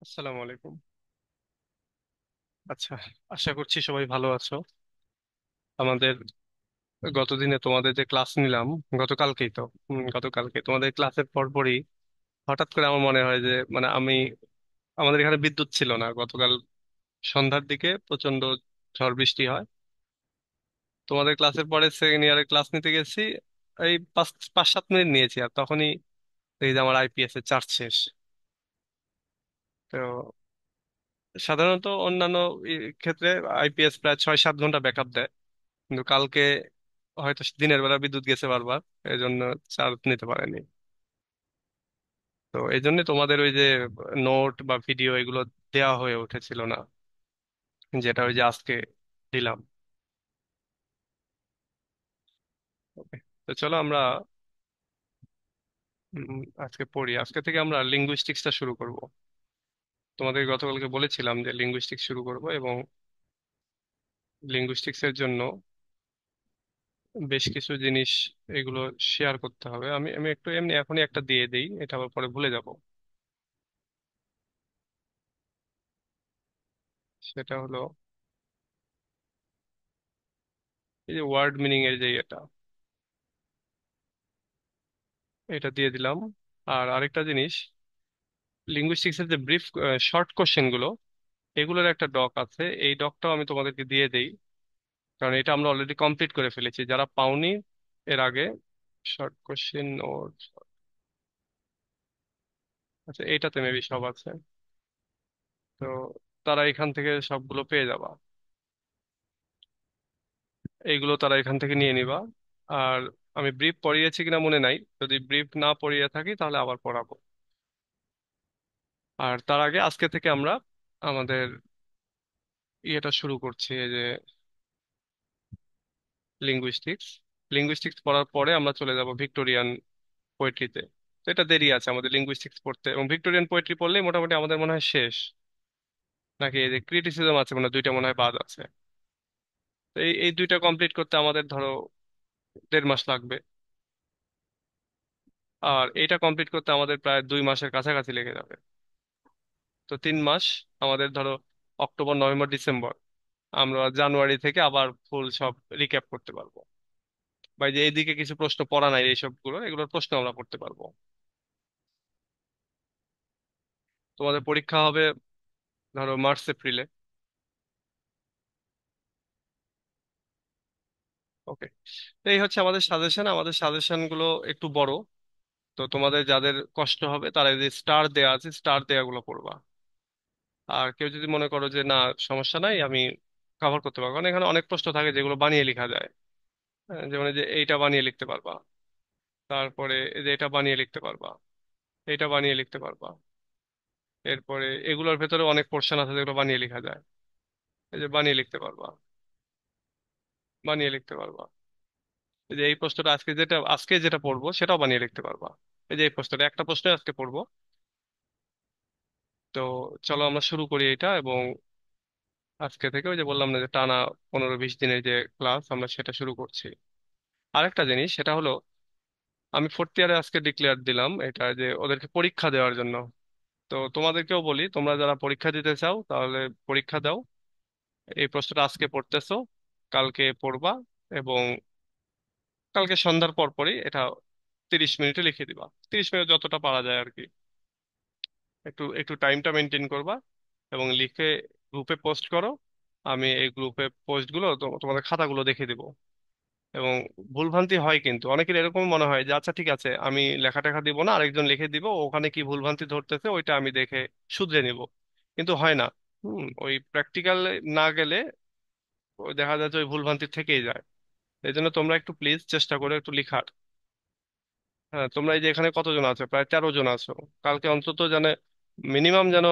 আসসালামু আলাইকুম। আচ্ছা, আশা করছি সবাই ভালো আছো। আমাদের গতদিনে তোমাদের যে ক্লাস নিলাম, গতকালকেই তো গতকালকে তোমাদের ক্লাসের পরপরই হঠাৎ করে আমার মনে হয় যে আমাদের এখানে বিদ্যুৎ ছিল না গতকাল। সন্ধ্যার দিকে প্রচন্ড ঝড় বৃষ্টি হয়। তোমাদের ক্লাসের পরে সেকেন্ড ইয়ারে ক্লাস নিতে গেছি। এই 5-7 মিনিট নিয়েছি, আর তখনই এই যে আমার আইপিএস এর চার্জ শেষ। তো সাধারণত অন্যান্য ক্ষেত্রে আইপিএস প্রায় 6-7 ঘন্টা ব্যাকআপ দেয়, কিন্তু কালকে হয়তো দিনের বেলা বিদ্যুৎ গেছে বারবার, এই জন্য চার্জ নিতে পারেনি। তো এই জন্য তোমাদের ওই যে নোট বা ভিডিও এগুলো দেওয়া হয়ে উঠেছিল না, যেটা ওই যে আজকে দিলাম। ওকে, তো চলো আমরা আজকে পড়ি। আজকে থেকে আমরা লিঙ্গুইস্টিক্সটা শুরু করব। তোমাদের গতকালকে বলেছিলাম যে লিঙ্গুইস্টিক্স শুরু করব, এবং লিঙ্গুইস্টিক্স এর জন্য বেশ কিছু জিনিস এগুলো শেয়ার করতে হবে। আমি আমি একটু এমনি এখনই একটা দিয়ে দেই, এটা আবার পরে ভুলে যাব। সেটা হলো এই যে ওয়ার্ড মিনিং এর যে এটা এটা দিয়ে দিলাম। আর আরেকটা জিনিস, লিঙ্গুইস্টিক্স এর যে ব্রিফ শর্ট কোশ্চেন গুলো, এগুলোর একটা ডক আছে, এই ডকটাও আমি তোমাদেরকে দিয়ে দেই, কারণ এটা আমরা অলরেডি কমপ্লিট করে ফেলেছি যারা পাওনি এর আগে। শর্ট কোশ্চেন নোট, আচ্ছা এইটাতে মেবি সব আছে। তো তারা এখান থেকে সবগুলো পেয়ে যাবা, এইগুলো তারা এখান থেকে নিয়ে নিবা। আর আমি ব্রিফ পড়িয়েছি কিনা মনে নাই, যদি ব্রিফ না পড়িয়ে থাকি তাহলে আবার পড়াবো। আর তার আগে আজকে থেকে আমরা আমাদের ইয়েটা শুরু করছি, এই যে লিঙ্গুইস্টিক্স। লিঙ্গুইস্টিক্স পড়ার পরে আমরা চলে যাব ভিক্টোরিয়ান পোয়েট্রিতে। তো এটা দেরি আছে আমাদের লিঙ্গুইস্টিক্স পড়তে, এবং ভিক্টোরিয়ান পোয়েট্রি পড়লেই মোটামুটি আমাদের মনে হয় শেষ। নাকি এই যে ক্রিটিসিজম আছে, মানে দুইটা মনে হয় বাদ আছে। তো এই দুইটা কমপ্লিট করতে আমাদের ধরো 1.5 মাস লাগবে। আর এটা কমপ্লিট করতে আমাদের প্রায় 2 মাসের কাছাকাছি লেগে যাবে। তো 3 মাস আমাদের ধরো অক্টোবর নভেম্বর ডিসেম্বর, আমরা জানুয়ারি থেকে আবার ফুল সব রিক্যাপ করতে পারবো। বা এই যে এইদিকে কিছু প্রশ্ন পড়া নাই, এইসব গুলো এগুলোর প্রশ্ন আমরা করতে পারবো। তোমাদের পরীক্ষা হবে ধরো মার্চ এপ্রিলে। ওকে, এই হচ্ছে আমাদের সাজেশন। আমাদের সাজেশন গুলো একটু বড়, তো তোমাদের যাদের কষ্ট হবে তারা যে স্টার দেয়া আছে স্টার দেয়া গুলো পড়বা। আর কেউ যদি মনে করো যে না, সমস্যা নাই, আমি কভার করতে পারবো, কারণ এখানে অনেক প্রশ্ন থাকে যেগুলো বানিয়ে লেখা যায়। যেমন এই যে এইটা বানিয়ে লিখতে পারবা, তারপরে এই যে এটা বানিয়ে লিখতে পারবা, এইটা বানিয়ে লিখতে পারবা। এরপরে এগুলোর ভেতরে অনেক পোর্শন আছে যেগুলো বানিয়ে লেখা যায়। এই যে বানিয়ে লিখতে পারবা, বানিয়ে লিখতে পারবা। এই যে এই প্রশ্নটা আজকে যেটা পড়বো সেটাও বানিয়ে লিখতে পারবা। এই যে এই প্রশ্নটা একটা প্রশ্ন আজকে পড়বো। তো চলো আমরা শুরু করি এটা, এবং আজকে থেকে ওই যে বললাম না যে টানা 15-20 দিনের যে ক্লাস আমরা সেটা শুরু করছি। আরেকটা জিনিস সেটা হলো, আমি ফোর্থ ইয়ারে আজকে ডিক্লেয়ার দিলাম এটা যে ওদেরকে পরীক্ষা দেওয়ার জন্য। তো তোমাদেরকেও বলি, তোমরা যারা পরীক্ষা দিতে চাও তাহলে পরীক্ষা দাও। এই প্রশ্নটা আজকে পড়তেছো, কালকে পড়বা, এবং কালকে সন্ধ্যার পর পরই এটা 30 মিনিটে লিখে দিবা। 30 মিনিট যতটা পারা যায় আর কি। একটু একটু টাইমটা মেনটেন করবা, এবং লিখে গ্রুপে পোস্ট করো। আমি এই গ্রুপে পোস্ট গুলো তোমাদের খাতাগুলো দেখে দিব। এবং ভুলভ্রান্তি হয় কিন্তু অনেকের এরকম মনে হয় যে আচ্ছা ঠিক আছে, আমি লেখা টেখা দিব না, আরেকজন লিখে দিব, ওখানে কি ভুলভ্রান্তি ধরতেছে ওইটা আমি দেখে শুধরে নিব। কিন্তু হয় না। ওই প্র্যাকটিক্যাল না গেলে ওই দেখা যায় যে ওই ভুলভ্রান্তি থেকেই যায়। এই জন্য তোমরা একটু প্লিজ চেষ্টা করো একটু লিখার। হ্যাঁ, তোমরা এই যে এখানে কতজন আছো, প্রায় 13 জন আছো। কালকে অন্তত জানে মিনিমাম যেন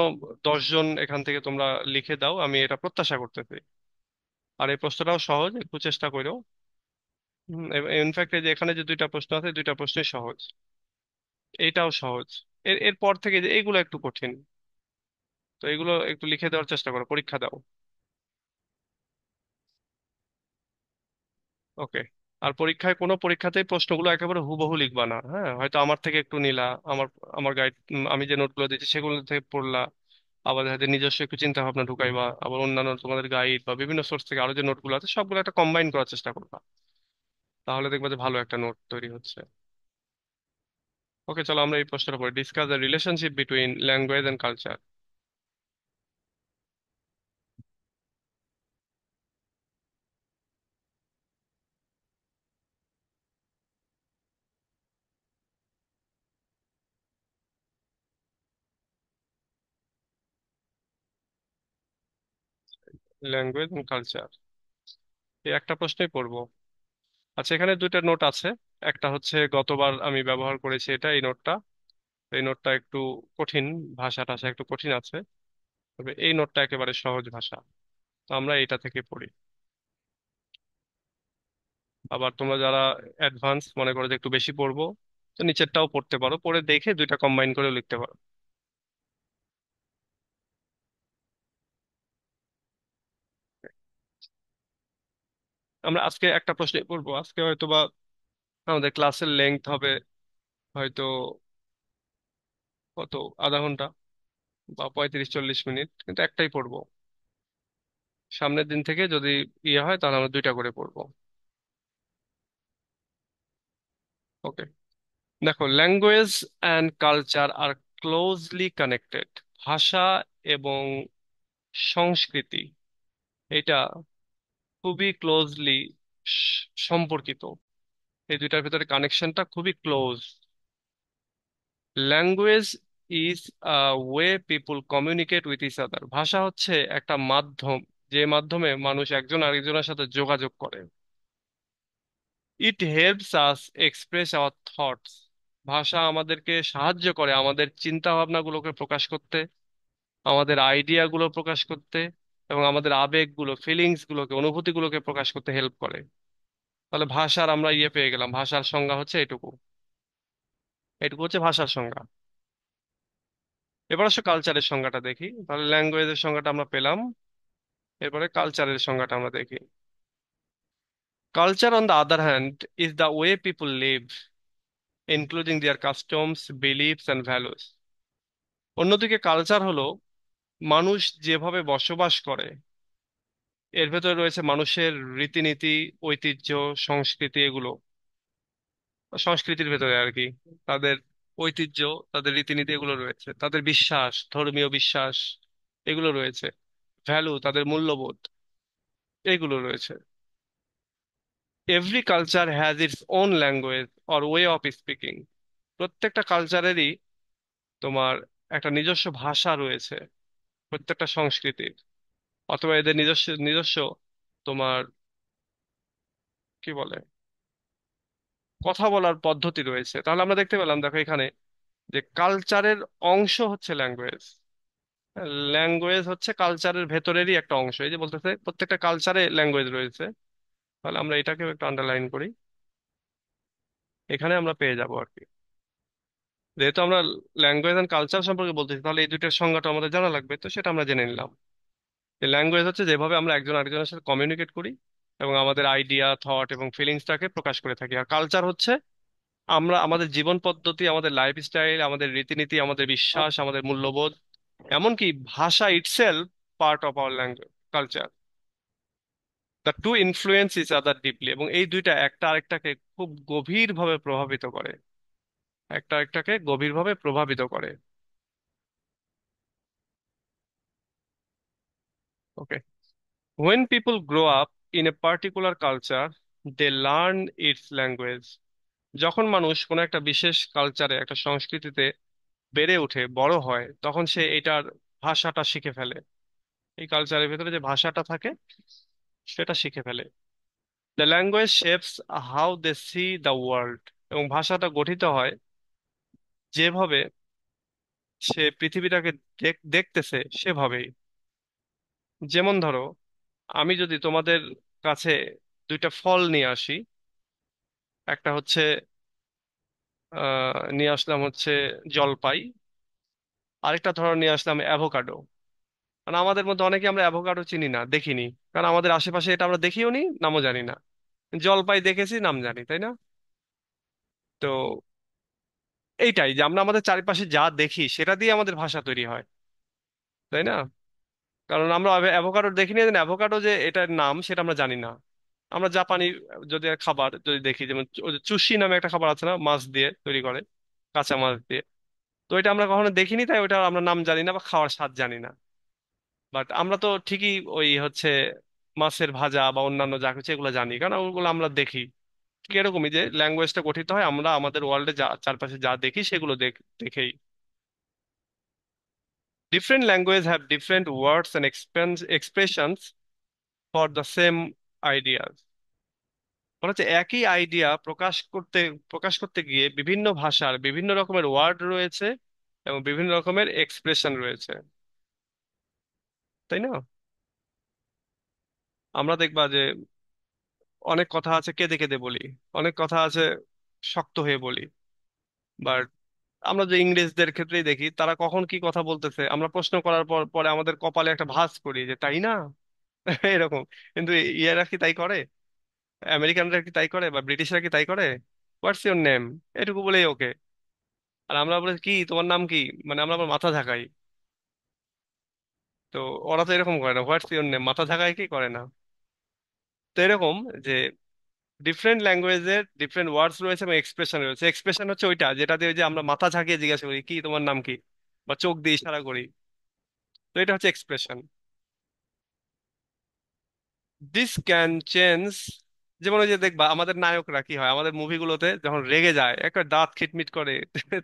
10 জন এখান থেকে তোমরা লিখে দাও, আমি এটা প্রত্যাশা করতেছি। আর এই প্রশ্নটাও সহজ, একটু চেষ্টা করো। ইনফ্যাক্ট এই যে এখানে যে দুইটা প্রশ্ন আছে, দুইটা প্রশ্নই সহজ। এইটাও সহজ। এর পর থেকে যে এইগুলো একটু কঠিন। তো এগুলো একটু লিখে দেওয়ার চেষ্টা করো, পরীক্ষা দাও। ওকে। আর পরীক্ষায় কোনো পরীক্ষাতেই প্রশ্নগুলো একেবারে হুবহু লিখবা না, হ্যাঁ, হয়তো আমার থেকে একটু নিলা, আমার আমার গাইড, আমি যে নোটগুলো দিচ্ছি সেগুলো থেকে পড়লা। আবার দেখা যায় নিজস্ব একটু চিন্তা ভাবনা ঢুকাইবা, আবার অন্যান্য তোমাদের গাইড বা বিভিন্ন সোর্স থেকে আরো যে নোটগুলো আছে সবগুলো একটা কম্বাইন করার চেষ্টা করবা। তাহলে দেখবা যে ভালো একটা নোট তৈরি হচ্ছে। ওকে, চলো আমরা এই প্রশ্নটা পড়ি। Discuss the relationship between language and culture. Language and culture, এই একটা প্রশ্নই পড়বো। আচ্ছা, এখানে দুইটা নোট আছে। একটা হচ্ছে গতবার আমি ব্যবহার করেছি, এটা এই নোটটা। এই নোটটা একটু কঠিন, ভাষা টাষা একটু কঠিন আছে। তবে এই নোটটা একেবারে সহজ ভাষা, তো আমরা এটা থেকে পড়ি। আবার তোমরা যারা অ্যাডভান্স মনে করো যে একটু বেশি পড়বো, তো নিচেরটাও পড়তে পারো, পড়ে দেখে দুইটা কম্বাইন করেও লিখতে পারো। আমরা আজকে একটা প্রশ্ন পড়বো। আজকে হয়তো বা আমাদের ক্লাসের লেন্থ হবে হয়তো কত, আধা ঘন্টা বা 35-40 মিনিট, কিন্তু একটাই পড়বো। সামনের দিন থেকে যদি ইয়ে হয় তাহলে আমরা দুইটা করে পড়বো। ওকে, দেখো, language and culture are closely connected. ভাষা এবং সংস্কৃতি, এটা খুবই ক্লোজলি সম্পর্কিত। এই দুইটার ভিতরে কানেকশনটা খুবই close. Language is a way people communicate with each other. ভাষা হচ্ছে একটা মাধ্যম, যে মাধ্যমে মানুষ একজন আরেকজনের সাথে যোগাযোগ করে। It helps us express hour thoughts. ভাষা আমাদেরকে সাহায্য করে আমাদের চিন্তা ভাবনাগুলোকে প্রকাশ করতে, আমাদের আইডিয়া গুলো প্রকাশ করতে, এবং আমাদের আবেগগুলো, ফিলিংস গুলোকে, অনুভূতিগুলোকে প্রকাশ করতে হেল্প করে। তাহলে ভাষার আমরা ইয়ে পেয়ে গেলাম, ভাষার সংজ্ঞা হচ্ছে এটুকু। এটুকু হচ্ছে ভাষার সংজ্ঞা। এবার আসো কালচারের সংজ্ঞাটা দেখি। তাহলে ল্যাঙ্গুয়েজের সংজ্ঞাটা আমরা পেলাম, এরপরে কালচারের সংজ্ঞাটা আমরা দেখি। Culture on the other hand is the way people live, including their customs, beliefs and values. অন্যদিকে কালচার হলো মানুষ যেভাবে বসবাস করে, এর ভেতরে রয়েছে মানুষের রীতিনীতি, ঐতিহ্য, সংস্কৃতি, এগুলো সংস্কৃতির ভেতরে আর কি। তাদের ঐতিহ্য, তাদের রীতিনীতি, এগুলো রয়েছে। তাদের বিশ্বাস, ধর্মীয় বিশ্বাস, এগুলো রয়েছে। ভ্যালু, তাদের মূল্যবোধ, এগুলো রয়েছে। Every culture has its own language or way of speaking. প্রত্যেকটা কালচারেরই তোমার একটা নিজস্ব ভাষা রয়েছে, প্রত্যেকটা সংস্কৃতির, অথবা এদের নিজস্ব নিজস্ব তোমার কি বলে, কথা বলার পদ্ধতি রয়েছে। তাহলে আমরা দেখতে পেলাম, দেখো এখানে, যে কালচারের অংশ হচ্ছে ল্যাঙ্গুয়েজ। ল্যাঙ্গুয়েজ হচ্ছে কালচারের ভেতরেরই একটা অংশ। এই যে বলতেছে প্রত্যেকটা কালচারে ল্যাঙ্গুয়েজ রয়েছে, তাহলে আমরা এটাকেও একটু আন্ডারলাইন করি, এখানে আমরা পেয়ে যাবো আর কি। যেহেতু আমরা ল্যাঙ্গুয়েজ এন্ড কালচার সম্পর্কে বলতেছি, তাহলে এই দুইটার সংজ্ঞাটা আমাদের জানা লাগবে, তো সেটা আমরা জেনে নিলাম। যে ল্যাঙ্গুয়েজ হচ্ছে যেভাবে আমরা একজন আরেকজনের সাথে কমিউনিকেট করি এবং আমাদের আইডিয়া, থট এবং ফিলিংসটাকে প্রকাশ করে থাকি। আর কালচার হচ্ছে আমরা আমাদের জীবন পদ্ধতি, আমাদের লাইফস্টাইল, আমাদের রীতিনীতি, আমাদের বিশ্বাস, আমাদের মূল্যবোধ, এমনকি ভাষা itself part of our language culture. The two influence each other deeply, এবং এই দুইটা একটা আরেকটাকে খুব গভীরভাবে প্রভাবিত করে, একটা আরেকটাকে গভীরভাবে প্রভাবিত করে। ওকে, when people grow up in a particular culture, they learn its language. যখন মানুষ কোনো একটা বিশেষ কালচারে, একটা সংস্কৃতিতে বেড়ে ওঠে, বড় হয়, তখন সে এটার ভাষাটা শিখে ফেলে। এই কালচারের ভেতরে যে ভাষাটা থাকে সেটা শিখে ফেলে। The language shapes how they see the world. এবং ভাষাটা গঠিত হয় যেভাবে সে পৃথিবীটাকে দেখতেছে সেভাবেই। যেমন ধরো, আমি যদি তোমাদের কাছে দুইটা ফল নিয়ে আসি, একটা হচ্ছে নিয়ে আসলাম হচ্ছে জলপাই, আরেকটা ধরো নিয়ে আসলাম অ্যাভোকাডো। মানে আমাদের মধ্যে অনেকে আমরা অ্যাভোকাডো চিনি না, দেখিনি, কারণ আমাদের আশেপাশে এটা আমরা দেখিও নি, নামও জানি না। জলপাই দেখেছি, নাম জানি, তাই না? তো এইটাই যে আমরা আমাদের চারিপাশে যা দেখি সেটা দিয়ে আমাদের ভাষা তৈরি হয়। তাই না? কারণ আমরা অ্যাভোকাডো দেখিনি, অ্যাভোকাডো যে এটার নাম সেটা আমরা জানি না। আমরা জাপানি যদি খাবার যদি দেখি, যেমন ওই যে চুষি নামে একটা খাবার আছে না, মাছ দিয়ে তৈরি করে, কাঁচা মাছ দিয়ে। তো এটা আমরা কখনো দেখিনি, তাই ওটা আমরা নাম জানি না বা খাওয়ার স্বাদ জানি না। বাট আমরা তো ঠিকই ওই হচ্ছে মাছের ভাজা বা অন্যান্য যা কিছু এগুলো জানি, কারণ ওগুলো আমরা দেখি। ঠিক এরকমই যে ল্যাঙ্গুয়েজটা গঠিত হয় আমরা আমাদের ওয়ার্ল্ডে যা চারপাশে যা দেখি সেগুলো দেখেই। Different language have different words and expressions for the same ideas. বলা হচ্ছে একই আইডিয়া প্রকাশ করতে গিয়ে বিভিন্ন ভাষার বিভিন্ন রকমের ওয়ার্ড রয়েছে এবং বিভিন্ন রকমের এক্সপ্রেশন রয়েছে। তাই না? আমরা দেখবা যে অনেক কথা আছে কেঁদে কেঁদে বলি, অনেক কথা আছে শক্ত হয়ে বলি। বাট আমরা যে ইংরেজদের ক্ষেত্রেই দেখি, তারা কখন কি কথা বলতেছে আমরা প্রশ্ন করার পর পরে আমাদের কপালে একটা ভাঁজ করি যে তাই না। এরকম। কিন্তু ইয়েরা কি তাই করে? আমেরিকানরা কি তাই করে বা ব্রিটিশরা কি তাই করে? হোয়াটস ইওর নেম, এটুকু বলেই ওকে। আর আমরা বলে কি তোমার নাম কি, মানে আমরা আবার মাথা ঝাঁকাই। তো ওরা তো এরকম করে না, হোয়াটস ইওর নেম মাথা ঝাঁকাই কি করে না। তো এরকম যে ডিফারেন্ট ল্যাঙ্গুয়েজের ডিফারেন্ট ওয়ার্ডস রয়েছে এবং এক্সপ্রেশন রয়েছে। এক্সপ্রেশন হচ্ছে ওইটা যেটা দিয়ে ওই যে আমরা মাথা ঝাঁকিয়ে জিজ্ঞাসা করি কি তোমার নাম কি, বা চোখ দিয়ে ইশারা করি। তো এটা হচ্ছে এক্সপ্রেশন। This can change. যেমন ওই যে দেখবা আমাদের নায়করা কি হয় আমাদের মুভিগুলোতে, যখন রেগে যায় একটা দাঁত খিটমিট করে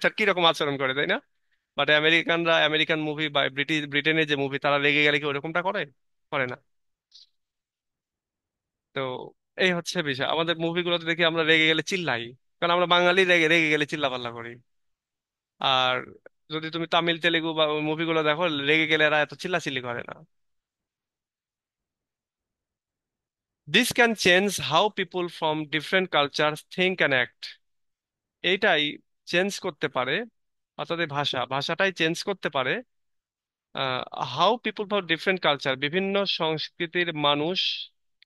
তার কিরকম আচরণ করে, তাই না? বাট আমেরিকানরা, আমেরিকান মুভি বা ব্রিটেনের যে মুভি, তারা রেগে গেলে কি ওরকমটা করে? করে না। তো এই হচ্ছে বিষয়, আমাদের মুভিগুলোতে দেখি আমরা রেগে গেলে চিল্লাই, কারণ আমরা বাঙালি রেগে রেগে গেলে চিল্লাপাল্লা করি। আর যদি তুমি তামিল তেলেগু বা মুভিগুলো দেখো, রেগে গেলে এরা এত চিল্লাচিল্লি করে না। This can change how people from different culture think and act. এইটাই চেঞ্জ করতে পারে, অর্থাৎ এই ভাষাটাই চেঞ্জ করতে পারে how people from different culture, বিভিন্ন সংস্কৃতির মানুষ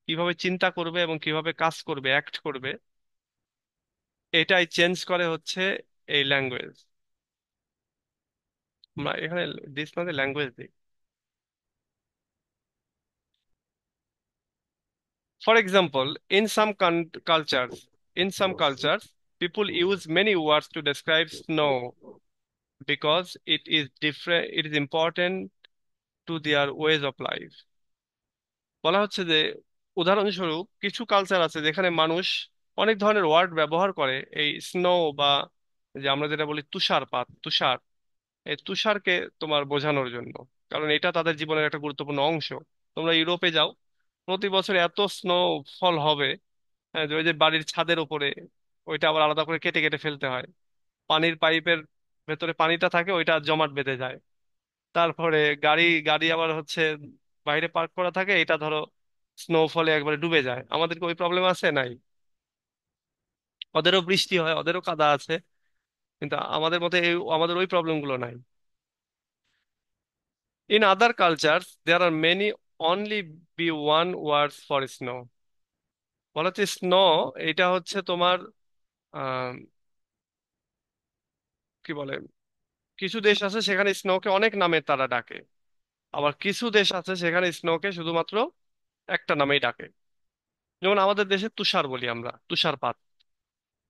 কিভাবে চিন্তা করবে এবং কিভাবে কাজ করবে, অ্যাক্ট করবে। এটাই চেঞ্জ করে হচ্ছে এই ল্যাঙ্গুয়েজ। আমরা এখানে দিস মানে ল্যাঙ্গুয়েজ দিই। For example, in some cultures, people use many words to describe snow because it is different. It is important to their ways of life. বলা হচ্ছে যে উদাহরণস্বরূপ কিছু কালচার আছে যেখানে মানুষ অনেক ধরনের ওয়ার্ড ব্যবহার করে এই স্নো বা যে আমরা যেটা বলি তুষারপাত, তুষার, এই তুষারকে তোমার বোঝানোর জন্য। কারণ এটা তাদের জীবনের একটা গুরুত্বপূর্ণ অংশ। তোমরা ইউরোপে যাও, প্রতি বছর এত স্নোফল হবে, হ্যাঁ, যে ওই যে বাড়ির ছাদের উপরে ওইটা আবার আলাদা করে কেটে কেটে ফেলতে হয়। পানির পাইপের ভেতরে পানিটা থাকে, ওইটা জমাট বেঁধে যায়। তারপরে গাড়ি গাড়ি আবার হচ্ছে বাইরে পার্ক করা থাকে, এটা ধরো স্নোফলে একবারে ডুবে যায়। আমাদেরকে ওই প্রবলেম আছে নাই? ওদেরও বৃষ্টি হয়, ওদেরও কাদা আছে, কিন্তু আমাদের মতে আমাদের ওই প্রবলেম গুলো নাই। In other culture there are many only be one words for snow. বলা হচ্ছে স্নো, এটা হচ্ছে তোমার আহ কি বলে, কিছু দেশ আছে সেখানে স্নোকে অনেক নামে তারা ডাকে। আবার কিছু দেশ আছে সেখানে স্নোকে শুধুমাত্র একটা নামেই ডাকে। যেমন আমাদের দেশে তুষার বলি আমরা, তুষারপাত।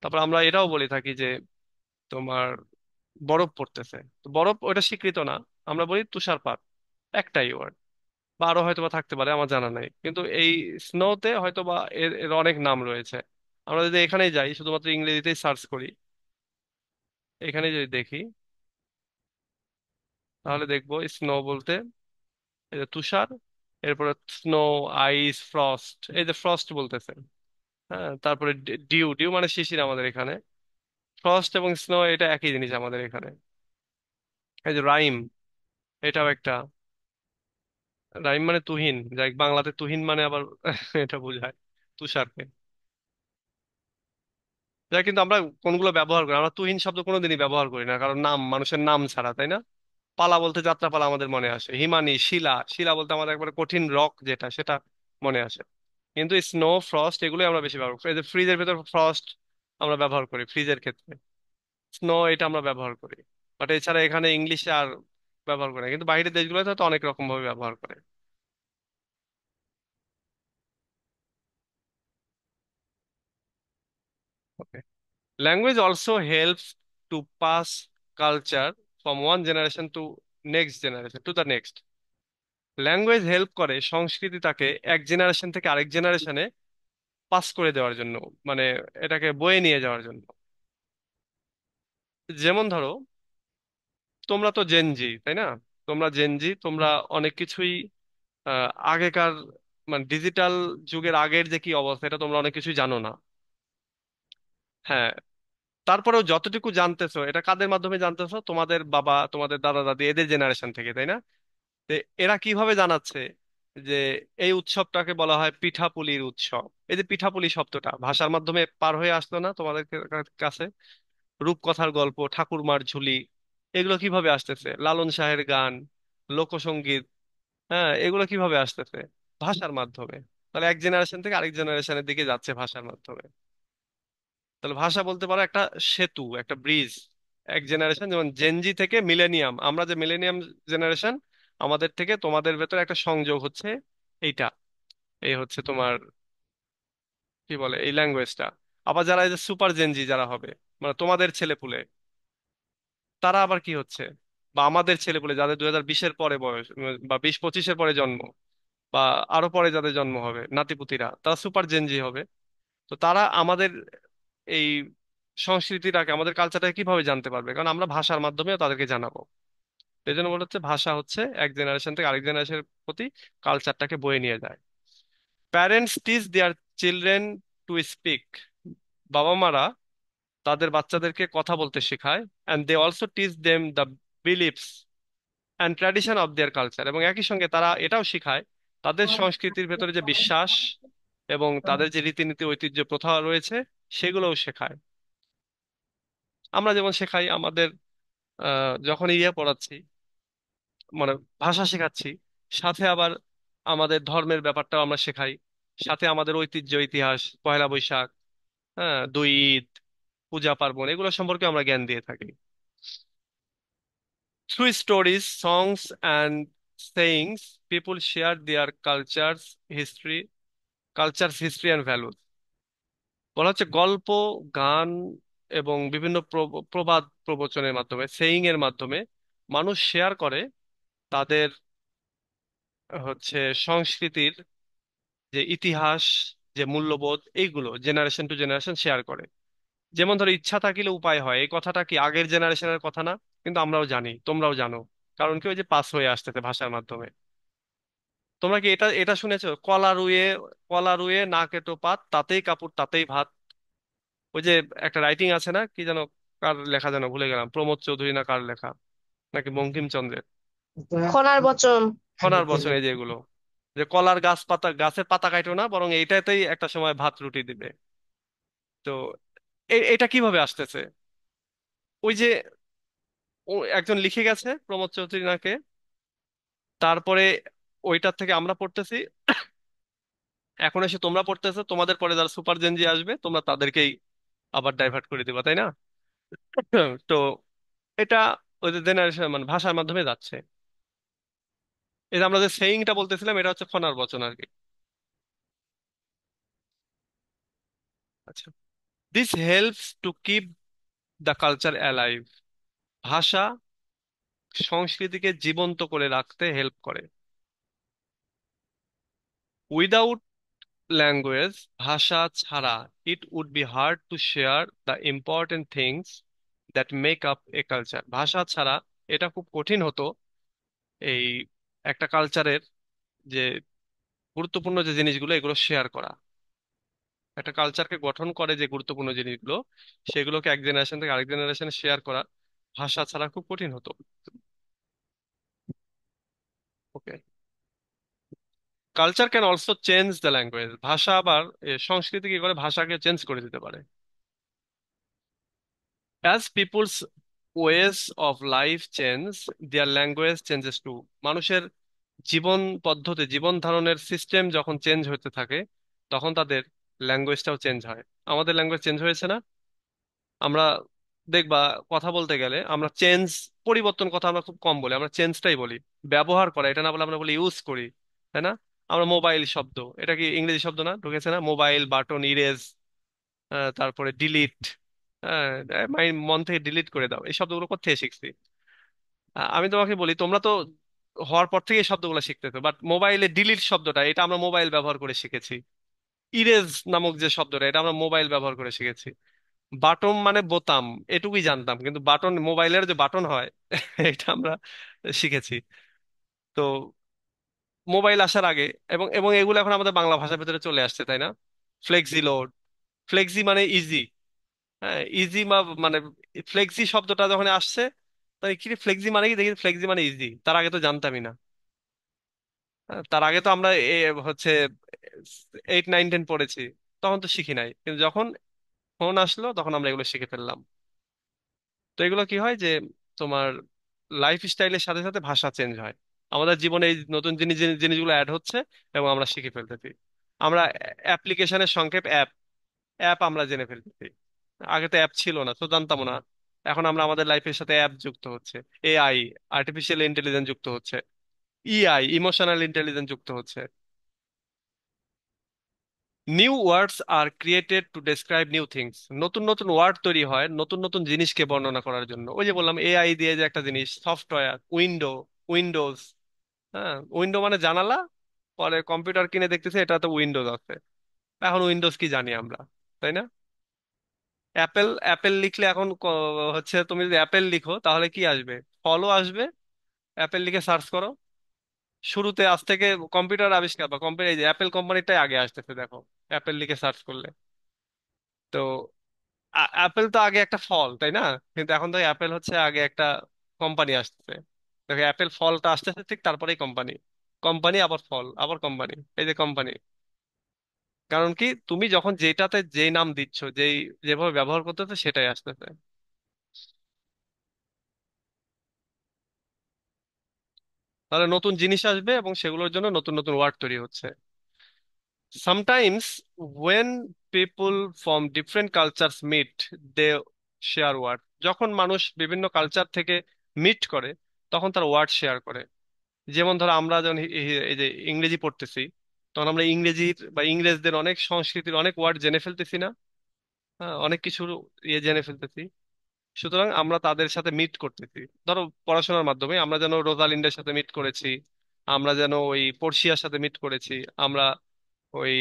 তারপর আমরা এটাও বলে থাকি যে তোমার বরফ পড়তেছে, তো বরফ ওটা স্বীকৃত না, আমরা বলি তুষারপাত। একটাই ওয়ার্ড, বা আরো হয়তো বা থাকতে পারে, আমার জানা নাই। কিন্তু এই স্নোতে হয়তো বা এর অনেক নাম রয়েছে। আমরা যদি এখানেই যাই, শুধুমাত্র ইংরেজিতেই সার্চ করি, এখানে যদি দেখি, তাহলে দেখবো স্নো বলতে এই যে তুষার, এরপরে স্নো, আইস, ফ্রস্ট, এই যে ফ্রস্ট বলতেছে। হ্যাঁ, তারপরে ডিউ, ডিউ মানে শিশির আমাদের এখানে। ফ্রস্ট এবং স্নো এটা একই জিনিস আমাদের এখানে। এই যে রাইম, এটাও একটা। রাইম মানে তুহিন, যাই বাংলাতে তুহিন মানে আবার এটা বোঝায় তুষারকে। যাই, কিন্তু আমরা কোনগুলো ব্যবহার করি? আমরা তুহিন শব্দ কোনোদিনই ব্যবহার করি না, কারণ নাম, মানুষের নাম ছাড়া, তাই না? পালা বলতে যাত্রাপালা আমাদের মনে আসে, হিমানি, শিলা, শিলা বলতে আমাদের একবারে কঠিন রক যেটা, সেটা মনে আসে। কিন্তু স্নো, ফ্রস্ট এগুলোই আমরা বেশি ব্যবহার করি। এই যে ফ্রিজের ভেতর ফ্রস্ট আমরা ব্যবহার করি ফ্রিজের ক্ষেত্রে, স্নো এটা আমরা ব্যবহার করি। বাট এছাড়া এখানে ইংলিশে আর ব্যবহার করে না। কিন্তু বাইরের দেশগুলোতে তো অনেক রকম ভাবে ব্যবহার করে। Okay, language also helps to pass culture from one generation to next generation to the next. Language help করে সংস্কৃতিটাকে এক জেনারেশন থেকে আরেক জেনারেশনে পাস করে দেওয়ার জন্য, মানে এটাকে বয়ে নিয়ে যাওয়ার জন্য। যেমন ধরো, তোমরা তো জেনজি, তাই না? তোমরা জেনজি, তোমরা অনেক কিছুই আগেকার, মানে ডিজিটাল যুগের আগের যে কি অবস্থা এটা তোমরা অনেক কিছুই জানো না। হ্যাঁ, তারপরেও যতটুকু জানতেছো এটা কাদের মাধ্যমে জানতেছো? তোমাদের বাবা, তোমাদের দাদা দাদি, এদের জেনারেশন থেকে, তাই না? তো এরা কিভাবে জানাচ্ছে যে এই উৎসবটাকে বলা হয় পিঠাপুলির উৎসব? এই যে পিঠাপুলি শব্দটা ভাষার মাধ্যমে পার হয়ে আসলো না তোমাদের কাছে? রূপকথার গল্প, ঠাকুরমার ঝুলি, এগুলো কিভাবে আসতেছে? লালন শাহের গান, লোকসঙ্গীত, হ্যাঁ, এগুলো কিভাবে আসতেছে? ভাষার মাধ্যমে। তাহলে এক জেনারেশন থেকে আরেক জেনারেশনের দিকে যাচ্ছে ভাষার মাধ্যমে। তাহলে ভাষা বলতে পারো একটা সেতু, একটা ব্রিজ। এক জেনারেশন, যেমন জেনজি থেকে মিলেনিয়াম, আমরা যে মিলেনিয়াম জেনারেশন, আমাদের থেকে তোমাদের ভেতরে একটা সংযোগ হচ্ছে এইটা। এই হচ্ছে তোমার কি বলে এই ল্যাঙ্গুয়েজটা। আবার যারা এই যে সুপার জেনজি যারা হবে, মানে তোমাদের ছেলেপুলে, তারা আবার কি হচ্ছে? বা আমাদের ছেলেপুলে যাদের 2020-এর পরে বয়স, বা 20-25-এর পরে জন্ম, বা আরো পরে যাদের জন্ম হবে নাতিপুতিরা, তারা সুপার জেনজি হবে। তো তারা আমাদের এই সংস্কৃতিটাকে, আমাদের কালচারটাকে কিভাবে জানতে পারবে? কারণ আমরা ভাষার মাধ্যমেও তাদেরকে জানাবো। এই জন্য বলা হচ্ছে ভাষা হচ্ছে এক জেনারেশন থেকে আরেক জেনারেশনের প্রতি কালচারটাকে বয়ে নিয়ে যায়। Parents teach their children to speak. বাবা মারা তাদের বাচ্চাদেরকে কথা বলতে শেখায়। And they also teach them the beliefs and tradition of their culture. এবং একই সঙ্গে তারা এটাও শেখায় তাদের সংস্কৃতির ভেতরে যে বিশ্বাস এবং তাদের যে রীতিনীতি, ঐতিহ্য, প্রথা রয়েছে, সেগুলোও শেখায়। আমরা যেমন শেখাই আমাদের যখন ইয়ে পড়াচ্ছি, মানে ভাষা শেখাচ্ছি, সাথে আবার আমাদের ধর্মের ব্যাপারটাও আমরা শেখাই, সাথে আমাদের ঐতিহ্য, ইতিহাস, পয়লা বৈশাখ, হ্যাঁ, দুই ঈদ, পূজা পার্বণ, এগুলো সম্পর্কে আমরা জ্ঞান দিয়ে থাকি। Through stories, songs and sayings, people share there history history and values. বলা হচ্ছে গল্প, গান এবং বিভিন্ন প্রবাদ প্রবচনের মাধ্যমে, সেইং এর মাধ্যমে মানুষ শেয়ার করে তাদের হচ্ছে সংস্কৃতির যে ইতিহাস, যে মূল্যবোধ, এইগুলো জেনারেশন টু জেনারেশন শেয়ার করে। যেমন ধরো, ইচ্ছা থাকিলে উপায় হয়, এই কথাটা কি আগের জেনারেশনের কথা না? কিন্তু আমরাও জানি, তোমরাও জানো। কারণ কি, ওই যে পাস হয়ে আসতেছে ভাষার মাধ্যমে। তোমরা কি এটা এটা শুনেছো? কলা রুয়ে না কেটো পাত, তাতেই কাপড় তাতেই ভাত। ওই যে একটা রাইটিং আছে না, কি যেন, কার লেখা যেন ভুলে গেলাম, প্রমোদ চৌধুরী না কার লেখা, নাকি বঙ্কিমচন্দ্রের? খনার বচন। খনার বচনে যেগুলো, যে কলার গাছের পাতা কাটো না, বরং এইটাতেই একটা সময় ভাত রুটি দিবে। তো এটা কিভাবে আসতেছে? ওই যে একজন লিখে গেছে, প্রমোদ চৌধুরী নাকে, তারপরে ওইটার থেকে আমরা পড়তেছি, এখন এসে তোমরা পড়তেছো, তোমাদের পরে যারা সুপার জেনজি আসবে তোমরা তাদেরকেই আবার ডাইভার্ট করে দিবা, তাই না? তো এটা ওই যে জেনারেশন, মানে ভাষার মাধ্যমে যাচ্ছে। এই যে আমরা যে সেইংটা বলতেছিলাম, এটা হচ্ছে ফনার বচন আর কি। আচ্ছা, this helps to keep the culture alive. ভাষা সংস্কৃতিকে জীবন্ত করে রাখতে হেল্প করে। উইদাউট ল্যাঙ্গুয়েজ, ভাষা ছাড়া, it would be hard to share the important things that make up a culture. ভাষা ছাড়া এটা খুব কঠিন হতো এই একটা কালচারের যে গুরুত্বপূর্ণ যে জিনিসগুলো, এগুলো শেয়ার করা। একটা কালচারকে গঠন করে যে গুরুত্বপূর্ণ জিনিসগুলো, সেগুলোকে এক জেনারেশন থেকে আরেক জেনারেশনে শেয়ার করা ভাষা ছাড়া খুব কঠিন হতো। Okay, culture can also change the language. ভাষা আবার সংস্কৃতি কি করে ভাষাকে চেঞ্জ করে দিতে পারে। As people's ways of life change, their language changes too. মানুষের জীবন পদ্ধতি, জীবন ধারণের সিস্টেম যখন চেঞ্জ হতে থাকে, তখন তাদের ল্যাঙ্গুয়েজটাও চেঞ্জ হয়। আমাদের ল্যাঙ্গুয়েজ চেঞ্জ হয়েছে না? আমরা দেখবা কথা বলতে গেলে আমরা চেঞ্জ, পরিবর্তন কথা আমরা খুব কম বলি, আমরা চেঞ্জটাই বলি। ব্যবহার করা এটা না বলে আমরা বলি ইউজ করি, তাই না? আমরা মোবাইল শব্দ, এটা কি ইংরেজি শব্দ না, ঢুকেছে না? মোবাইল, বাটন, ইরেজ, তারপরে ডিলিট, হ্যাঁ, মন থেকে ডিলিট করে দাও, এই শব্দগুলো কোথেকে শিখছি? আমি তোমাকে বলি, তোমরা তো হওয়ার পর থেকে এই শব্দগুলো শিখতেছো, বাট মোবাইলে ডিলিট শব্দটা এটা আমরা মোবাইল ব্যবহার করে শিখেছি। ইরেজ নামক যে শব্দটা এটা আমরা মোবাইল ব্যবহার করে শিখেছি। বাটন মানে বোতাম, এটুকুই জানতাম, কিন্তু বাটন, মোবাইলের যে বাটন হয় এটা আমরা শিখেছি। তো মোবাইল আসার আগে, এবং এবং এগুলো এখন আমাদের বাংলা ভাষার ভিতরে চলে আসছে, তাই না? ফ্লেক্সি লোড, ফ্লেক্সি মানে ইজি, হ্যাঁ ইজি, মানে ফ্লেক্সি শব্দটা যখন আসছে, তাই কি ফ্লেক্সি মানে কি, দেখি ফ্লেক্সি মানে ইজি, তার আগে তো জানতামই না। তার আগে তো আমরা হচ্ছে 8 9 10 পড়েছি, তখন তো শিখি নাই, কিন্তু যখন ফোন আসলো তখন আমরা এগুলো শিখে ফেললাম। তো এগুলো কি হয় যে তোমার লাইফ স্টাইলের সাথে সাথে ভাষা চেঞ্জ হয়, আমাদের জীবনে এই নতুন জিনিসগুলো অ্যাড হচ্ছে এবং আমরা শিখে ফেলতেছি। আমরা অ্যাপ্লিকেশনের সংক্ষেপ অ্যাপ, অ্যাপ আমরা জেনে ফেলতেছি। আগে তো অ্যাপ ছিল না, তো জানতাম না। এখন আমরা আমাদের লাইফের সাথে অ্যাপ যুক্ত হচ্ছে, এআই, আর্টিফিশিয়াল ইন্টেলিজেন্স যুক্ত হচ্ছে, ইআই, ইমোশনাল ইন্টেলিজেন্স যুক্ত হচ্ছে। New words R created to describe new things, নতুন নতুন ওয়ার্ড তৈরি হয় নতুন নতুন জিনিসকে বর্ণনা করার জন্য। ওই যে বললাম এআই দিয়ে যে একটা জিনিস, সফটওয়্যার, উইন্ডো, উইন্ডোজ, হ্যাঁ উইন্ডো মানে জানালা, পরে কম্পিউটার কিনে দেখতেছে এটা তো উইন্ডোজ আছে, এখন উইন্ডোজ কি জানি আমরা, তাই না? অ্যাপেল, অ্যাপেল লিখলে এখন হচ্ছে তুমি যদি অ্যাপেল লিখো তাহলে কি আসবে? ফলও আসবে। অ্যাপেল লিখে সার্চ করো, শুরুতে আজ থেকে কম্পিউটার আবিষ্কার বা কম্পিউটার, এই যে অ্যাপেল কোম্পানিটাই আগে আসতেছে দেখো, অ্যাপেল লিখে সার্চ করলে। তো অ্যাপেল তো আগে একটা ফল, তাই না? কিন্তু এখন তো অ্যাপেল হচ্ছে আগে একটা কোম্পানি আসতেছে। দেখো অ্যাপেল ফলটা আসতেছে, ঠিক তারপরেই কোম্পানি, কোম্পানি আবার ফল আবার কোম্পানি, এই যে কোম্পানি। কারণ কি, তুমি যখন যেটাতে যেই নাম দিচ্ছ, যেই যেভাবে ব্যবহার করতেছে সেটাই আসতেছে। তাহলে নতুন জিনিস আসবে এবং সেগুলোর জন্য নতুন নতুন ওয়ার্ড তৈরি হচ্ছে। Sometimes when people from different cultures meet, they share word, যখন মানুষ বিভিন্ন কালচার থেকে মিট করে তখন তার ওয়ার্ড শেয়ার করে। যেমন ধরো আমরা যখন এই যে ইংরেজি পড়তেছি, তখন আমরা ইংরেজির বা ইংরেজদের অনেক সংস্কৃতির অনেক ওয়ার্ড জেনে ফেলতেছি না? হ্যাঁ, অনেক কিছু ইয়ে জেনে ফেলতেছি। সুতরাং আমরা তাদের সাথে মিট করতেছি, ধরো পড়াশোনার মাধ্যমে আমরা যেন রোজালিন্ডের সাথে মিট করেছি, আমরা যেন ওই পর্ষিয়ার সাথে মিট করেছি, আমরা ওই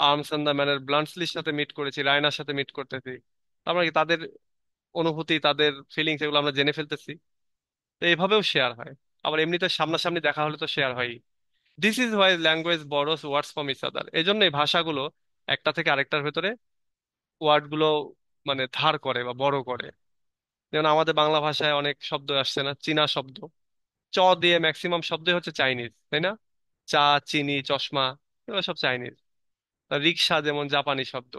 আর্মস এন্ড দ্য ম্যানের ব্লান্টসলির সাথে মিট করেছি, রায়নার সাথে মিট করতেছি। আমরা কি তাদের অনুভূতি, তাদের ফিলিংস, এগুলো আমরা জেনে ফেলতেছি। তো এইভাবেও শেয়ার হয়। আবার এমনিতে সামনাসামনি দেখা হলে তো শেয়ার হয়। This is why language borrows words from each other, এই জন্য এই ভাষাগুলো একটা থেকে আরেকটার ভেতরে ওয়ার্ড গুলো মানে ধার করে বা বড় করে। যেমন আমাদের বাংলা ভাষায় অনেক শব্দ আসছে না, চীনা শব্দ, চ দিয়ে ম্যাক্সিমাম শব্দই হচ্ছে চাইনিজ, তাই না? চা, চিনি, চশমা, এগুলো সব চাইনিজ। রিক্সা যেমন জাপানি শব্দ।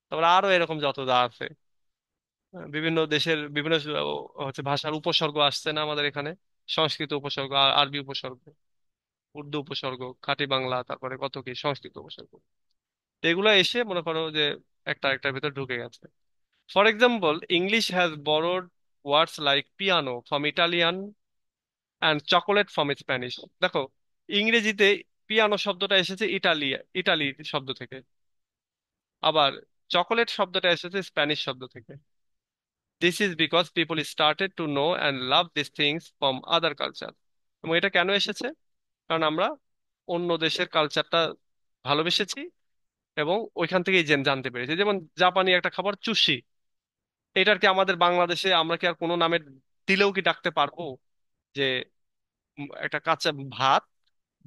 তারপর আরো এরকম যত যা আছে, বিভিন্ন দেশের বিভিন্ন হচ্ছে ভাষার উপসর্গ আসছে না আমাদের এখানে, সংস্কৃত উপসর্গ, আরবি উপসর্গ, উর্দু উপসর্গ, খাঁটি বাংলা, তারপরে কত কি সংস্কৃত উপসর্গ। তো এগুলো এসে মনে করো যে একটা একটার ভিতর ঢুকে গেছে। For example, English has borrowed words like piano from Italian and chocolate from Spanish. দেখো ইংরেজিতে পিয়ানো শব্দটা এসেছে ইটালি শব্দ থেকে, আবার চকোলেট শব্দটা এসেছে স্প্যানিশ শব্দ থেকে। This is because people started to know and love this things from other culture. এবং এটা কেন এসেছে? কারণ আমরা অন্য দেশের কালচারটা ভালোবেসেছি এবং ওইখান থেকেই জানতে পেরেছি। যেমন জাপানি একটা খাবার চুষি, এটার কি আমাদের বাংলাদেশে আমরা কি আর কোনো নামে দিলেও কি ডাকতে পারবো? যে একটা কাঁচা ভাত,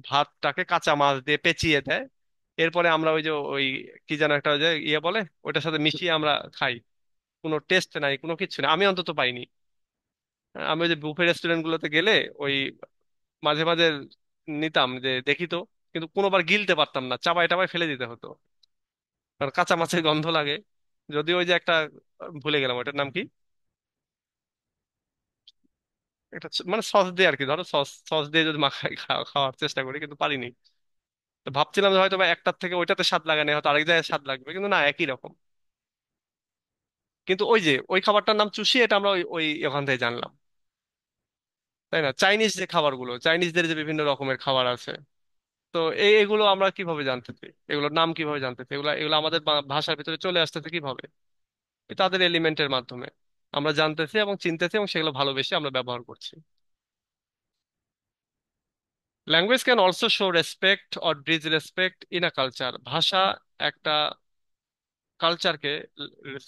ভাতটাকে কাঁচা মাছ দিয়ে পেঁচিয়ে দেয়, এরপরে আমরা ওই যে ওই কি যেন একটা ওই যে ইয়ে বলে, ওইটার সাথে মিশিয়ে আমরা খাই, কোনো টেস্ট নাই, কোনো কিছু নাই, আমি অন্তত পাইনি। আমি ওই যে বুফে রেস্টুরেন্ট গুলোতে গেলে ওই মাঝে মাঝে নিতাম যে দেখি তো, কিন্তু কোনোবার গিলতে পারতাম না, চাবাই টাবাই ফেলে দিতে হতো, কারণ কাঁচা মাছের গন্ধ লাগে। যদিও ওই যে একটা ভুলে গেলাম ওটার নাম কি, একটা মানে সস দিয়ে আর কি, ধরো সস সস দিয়ে যদি মাখাই খাওয়ার চেষ্টা করি, কিন্তু পারিনি। তো ভাবছিলাম যে হয়তো বা একটার থেকে ওইটাতে স্বাদ লাগে না, হয়তো আরেক জায়গায় স্বাদ লাগবে, কিন্তু না, একই রকম। কিন্তু ওই যে ওই খাবারটার নাম চুষি, এটা আমরা ওই ওই ওখান থেকে জানলাম, তাই না? চাইনিজ যে খাবারগুলো, চাইনিজদের যে বিভিন্ন রকমের খাবার আছে, তো এগুলো আমরা কিভাবে জানতেছি, এগুলোর নাম কিভাবে জানতেছি, এগুলো এগুলো আমাদের ভাষার ভিতরে চলে আসতেছে কিভাবে? তাদের এলিমেন্টের মাধ্যমে আমরা জানতেছি এবং চিনতেছি, এবং সেগুলো ভালোবেসে আমরা ব্যবহার করছি। Language can also show respect or disrespect in a culture. ভাষা একটা কালচারকে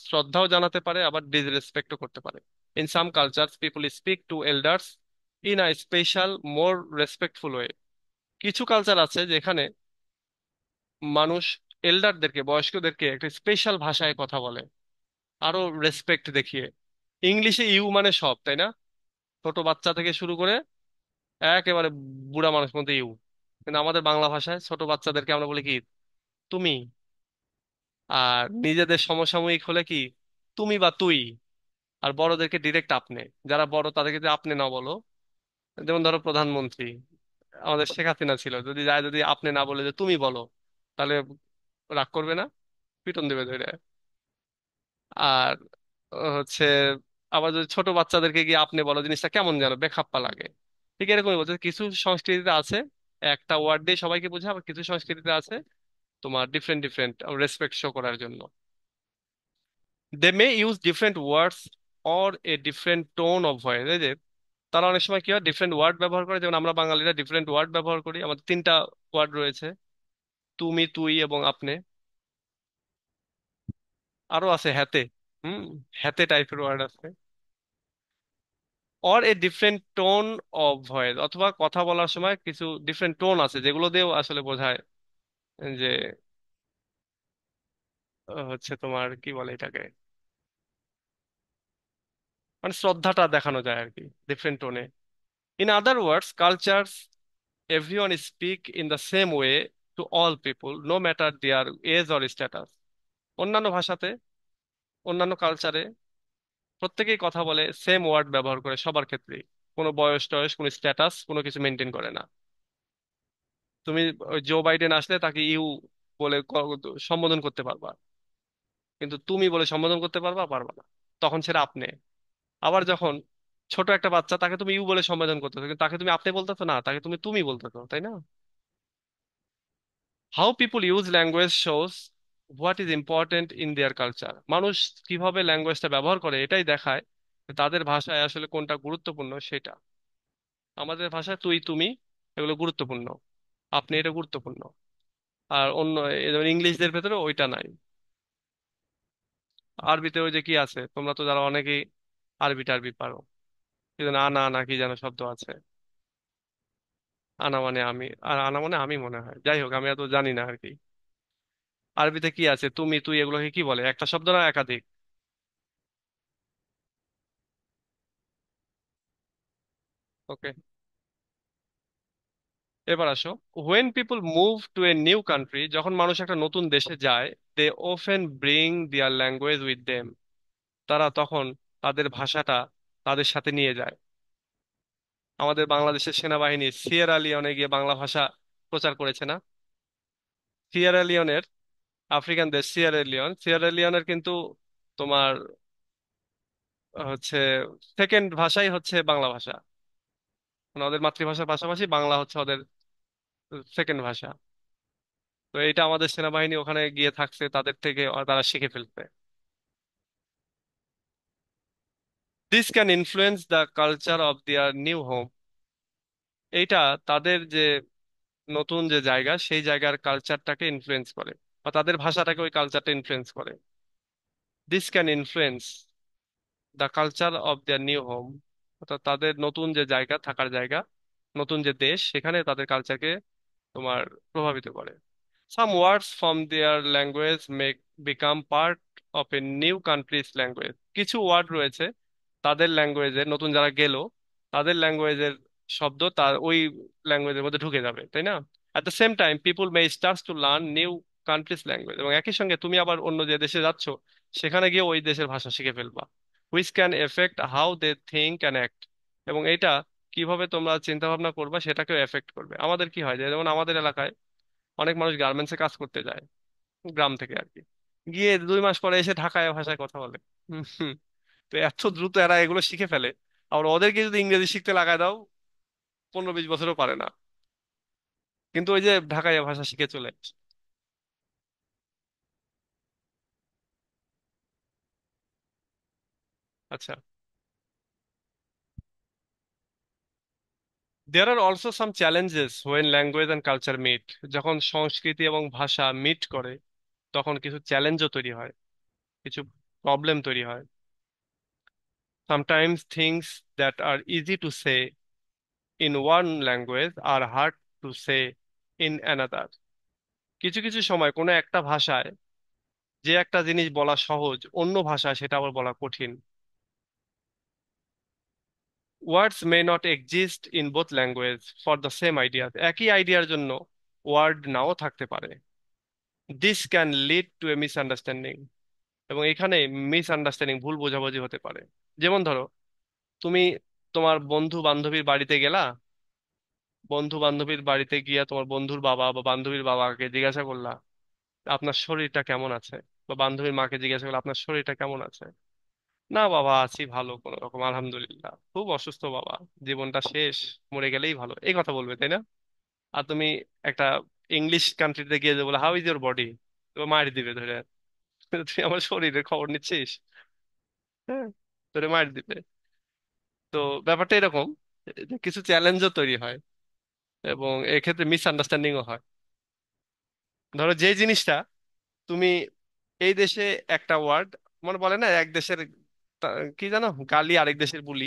শ্রদ্ধাও জানাতে পারে, আবার ডিসরেসপেক্টও করতে পারে। In some cultures people speak to elders in a special more respectful way. কিছু কালচার আছে যেখানে মানুষ এল্ডারদেরকে, বয়স্কদেরকে একটা স্পেশাল ভাষায় কথা বলে, আরো রেসপেক্ট দেখিয়ে। ইংলিশে ইউ মানে সব, তাই না? ছোট বাচ্চা থেকে শুরু করে একেবারে বুড়া মানুষ মধ্যে ইউ। কিন্তু আমাদের বাংলা ভাষায় ছোট বাচ্চাদেরকে আমরা বলি কি, তুমি। আর নিজেদের সমসাময়িক হলে কি, তুমি বা তুই। আর বড়দেরকে ডিরেক্ট আপনি। যারা বড় তাদেরকে যদি আপনি না বলো, যেমন ধরো প্রধানমন্ত্রী, আমাদের শেখ হাসিনা ছিল, যদি যায় যদি আপনি না বলে যে তুমি বলো, তাহলে রাগ করবে না? পিটন দেবে ধরে। আর হচ্ছে আবার যদি ছোট বাচ্চাদেরকে গিয়ে আপনি বলো, জিনিসটা কেমন যেন বেখাপ্পা লাগে। ঠিক এরকমই বলছে, কিছু সংস্কৃতিতে আছে একটা ওয়ার্ড দিয়ে সবাইকে বোঝায়, আবার কিছু সংস্কৃতিতে আছে তোমার ডিফারেন্ট ডিফারেন্ট রেসপেক্ট শো করার জন্য। They may use different words or a different tone of voice. এই যে তারা অনেক সময় কি হয়, ডিফারেন্ট ওয়ার্ড ব্যবহার করে, যেমন আমরা বাঙালিরা ডিফারেন্ট ওয়ার্ড ব্যবহার করি। আমাদের তিনটা ওয়ার্ড রয়েছে, তুমি, তুই এবং আপনি। আরো আছে হ্যাতে। হুম, হ্যাতে টাইপের ওয়ার্ড আছে। Or a different tone of voice, অথবা কথা বলার সময় কিছু ডিফারেন্ট টোন আছে যেগুলো দিয়েও আসলে বোঝায় যে হচ্ছে তোমার কি বলে এটাকে, মানে শ্রদ্ধাটা দেখানো যায় আর কি, ডিফারেন্ট টোনে। In other words cultures, everyone speak in the same way to all people no matter their age or status. অন্যান্য ভাষাতে, অন্যান্য কালচারে প্রত্যেকেই কথা বলে, সেম ওয়ার্ড ব্যবহার করে সবার ক্ষেত্রেই। কোনো বয়স টয়স, কোনো স্ট্যাটাস, কোনো কিছু মেনটেন করে না। তুমি ওই জো বাইডেন আসলে তাকে ইউ বলে সম্বোধন করতে পারবা, কিন্তু তুমি বলে সম্বোধন করতে পারবা পারবা না, তখন সেটা আপনি। আবার যখন ছোট একটা বাচ্চা, তাকে তুমি ইউ বলে সম্বোধন করতেছো, কিন্তু তাকে তুমি আপনি বলতেছো না, তাকে তুমি তুমি বলতেছো, তাই না? How people use language shows what is important in their culture. মানুষ কিভাবে ল্যাঙ্গুয়েজটা ব্যবহার করে এটাই দেখায় যে তাদের ভাষায় আসলে কোনটা গুরুত্বপূর্ণ সেটা। আমাদের ভাষায় তুই, তুমি এগুলো গুরুত্বপূর্ণ, আপনি এটা গুরুত্বপূর্ণ। আর অন্য যেমন ইংলিশদের ভেতরে ওইটা নাই। আরবিতে ওই যে কি আছে, তোমরা তো যারা অনেকেই আরবি টারবি পারো, কি যেন আনা আনা কি যেন শব্দ আছে। আনা মানে আমি, আর আনা মানে আমি মনে হয়, যাই হোক আমি এত জানি না আর কি। আরবিতে কি আছে, তুমি, তুই, এগুলোকে কি বলে? একটা শব্দ না একাধিক? ওকে, এবার আসো। When people move to a new country, যখন মানুষ একটা নতুন দেশে যায়, they often bring their language with them. তারা তখন তাদের ভাষাটা তাদের সাথে নিয়ে যায়। আমাদের বাংলাদেশের সেনাবাহিনী সিয়েরা লিওনে গিয়ে বাংলা ভাষা প্রচার করেছে না? সিয়েরা লিওনের, আফ্রিকান দেশ সিয়েরা লিওন, সিয়েরা লিওনের কিন্তু তোমার হচ্ছে সেকেন্ড ভাষাই হচ্ছে বাংলা ভাষা। মানে ওদের মাতৃভাষার পাশাপাশি বাংলা হচ্ছে ওদের সেকেন্ড ভাষা। তো এটা আমাদের সেনাবাহিনী ওখানে গিয়ে থাকছে, তাদের থেকে তারা শিখে ফেলছে। This can influence the culture of their new home. এইটা তাদের যে নতুন যে জায়গা, সেই জায়গার কালচারটাকে ইনফ্লুয়েন্স করে, বা তাদের ভাষাটাকে ওই কালচারটা ইনফ্লুয়েন্স করে। This can influence the culture of their new home, অর্থাৎ তাদের নতুন যে জায়গা, থাকার জায়গা, নতুন যে দেশ, সেখানে তাদের কালচারকে তোমার প্রভাবিত করে। Some words from their language make become part of a new country's language. কিছু ওয়ার্ড রয়েছে তাদের ল্যাঙ্গুয়েজের, নতুন যারা গেল তাদের ল্যাঙ্গুয়েজের শব্দ তার ওই ল্যাঙ্গুয়েজের মধ্যে ঢুকে যাবে, তাই না? At the same time people May start to learn new country's language, এবং একই সঙ্গে তুমি আবার অন্য যে দেশে যাচ্ছ সেখানে গিয়ে ওই দেশের ভাষা শিখে ফেলবা। Which can affect how they think and act. এবং এটা কিভাবে তোমরা চিন্তা ভাবনা করবা সেটাকেও এফেক্ট করবে। আমাদের কি হয় যে, যেমন আমাদের এলাকায় অনেক মানুষ গার্মেন্টসে কাজ করতে যায়, গ্রাম থেকে আর কি। গিয়ে 2 মাস পরে এসে ঢাকায় ভাষায় কথা বলে। হুম, হুম। তো এত দ্রুত এরা এগুলো শিখে ফেলে। আবার ওদেরকে যদি ইংরেজি শিখতে লাগায় দাও, 15-20 বছরও পারে না, কিন্তু ওই যে ঢাকায় ভাষা শিখে চলে আসে। আচ্ছা, there are also some challenges when language and culture meet. যখন সংস্কৃতি এবং ভাষা মিট করে, তখন কিছু চ্যালেঞ্জও তৈরি হয়, কিছু প্রবলেম তৈরি হয়। Sometimes things that are easy to say in one language are hard to say in another. কিছু কিছু সময় কোনো একটা ভাষায় যে একটা জিনিস বলা সহজ, অন্য ভাষায় সেটা আবার বলা কঠিন। Words may not exist in both language for the same idea. একই আইডিয়ার জন্য ওয়ার্ড নাও থাকতে পারে। This can lead to a misunderstanding. এবং এখানে মিসআন্ডারস্ট্যান্ডিং, ভুল বোঝাবুঝি হতে পারে। যেমন ধরো, তুমি তোমার বন্ধু বান্ধবীর বাড়িতে গেলা, বন্ধু বান্ধবীর বাড়িতে গিয়া তোমার বন্ধুর বাবা বা বান্ধবীর বাবাকে জিজ্ঞাসা করলা আপনার শরীরটা কেমন আছে, বা বান্ধবীর মাকে জিজ্ঞাসা করলা আপনার শরীরটা কেমন আছে। না বাবা, আছি ভালো, কোনো রকম আলহামদুলিল্লাহ, খুব অসুস্থ বাবা, জীবনটা শেষ, মরে গেলেই ভালো, এই কথা বলবে, তাই না? আর তুমি একটা ইংলিশ কান্ট্রিতে গিয়ে যে বলে হাউ ইজ ইউর বডি, তো মারি দিবে ধরে। তুই আমার শরীরের খবর নিচ্ছিস? হ্যাঁ, তোরে মারি দিবে। তো ব্যাপারটা এরকম, যে কিছু চ্যালেঞ্জও তৈরি হয় এবং এক্ষেত্রে মিসআন্ডারস্ট্যান্ডিংও হয়। ধরো যে জিনিসটা তুমি এই দেশে একটা ওয়ার্ড, মানে বলে না এক দেশের কি জানো, গালি আরেক দেশের বুলি,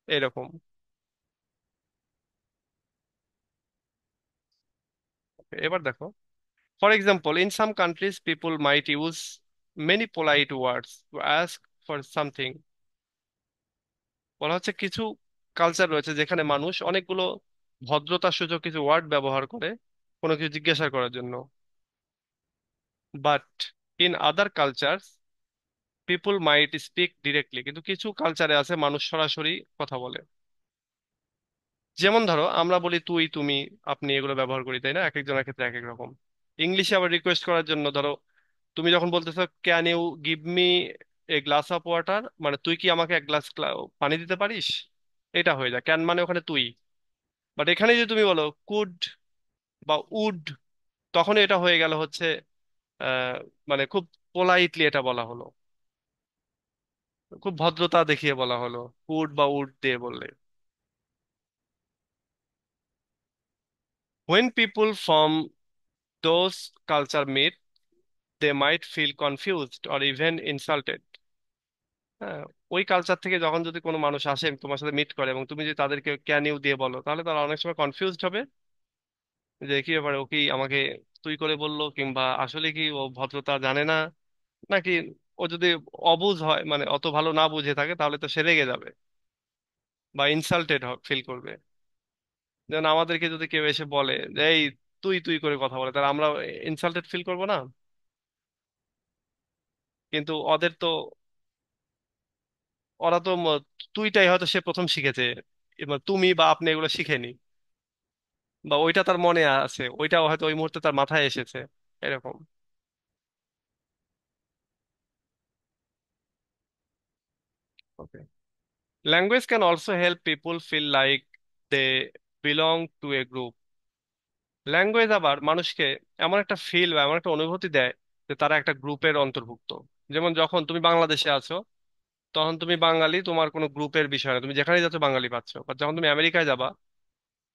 এরকম। এবার দেখো, for example, in some countries people might use many polite words to ask for something. বলা হচ্ছে কিছু কালচার রয়েছে যেখানে মানুষ অনেকগুলো ভদ্রতা সূচক কিছু ওয়ার্ড ব্যবহার করে কোনো কিছু জিজ্ঞাসা করার জন্য। But in other culture people might speak directly. কিন্তু কিছু কালচারে আছে মানুষ সরাসরি কথা বলে। যেমন ধরো, আমরা বলি তুই, তুমি, আপনি, এগুলো ব্যবহার করি, তাই না? এক একজনের ক্ষেত্রে এক এক রকম। ইংলিশে আবার রিকোয়েস্ট করার জন্য ধরো, তুমি যখন বলতেছো can you give me a glass of water, মানে তুই কি আমাকে এক গ্লাস পানি দিতে পারিস, এটা হয়ে যায় ক্যান, মানে ওখানে তুই। বাট এখানে যদি তুমি বলো কুড বা উড, তখন এটা হয়ে গেল হচ্ছে আহ মানে খুব পোলাইটলি এটা বলা হলো, খুব ভদ্রতা দেখিয়ে বলা হলো, কুড বা উড দিয়ে বললে। when people from those culture meet, they might feel confused or even insulted. হ্যাঁ, ওই কালচার থেকে যখন যদি কোনো মানুষ আসে তোমার সাথে মিট করে এবং তুমি যদি তাদেরকে ক্যান ইউ দিয়ে বলো, তাহলে তারা অনেক সময় কনফিউজড হবে যে কি ব্যাপারে, ও কি আমাকে তুই করে বললো, কিংবা আসলে কি ও ভদ্রতা জানে না, নাকি ও যদি অবুঝ হয়, মানে অত ভালো না বুঝে থাকে, তাহলে তো সে রেগে যাবে বা ইনসাল্টেড ফিল করবে। যেমন আমাদেরকে যদি কেউ এসে বলে যে এই তুই তুই করে কথা বলে, তাহলে আমরা ইনসাল্টেড ফিল করবো না? কিন্তু ওদের তো, ওরা তো তুইটাই হয়তো সে প্রথম শিখেছে, এবার তুমি বা আপনি এগুলো শিখেনি, বা ওইটা তার মনে আছে, ওইটাও হয়তো ওই মুহূর্তে তার মাথায় এসেছে, এরকম। Okay, language can also help people feel like they belong to a group. Language আবার মানুষকে এমন একটা ফিল বা এমন একটা অনুভূতি দেয় যে তারা একটা গ্রুপের অন্তর্ভুক্ত। যেমন যখন তুমি বাংলাদেশে আছো, তখন তুমি বাঙালি, তোমার কোনো গ্রুপের বিষয় না, তুমি যেখানেই যাচ্ছ বাঙালি পাচ্ছ। বা যখন তুমি আমেরিকায় যাবা,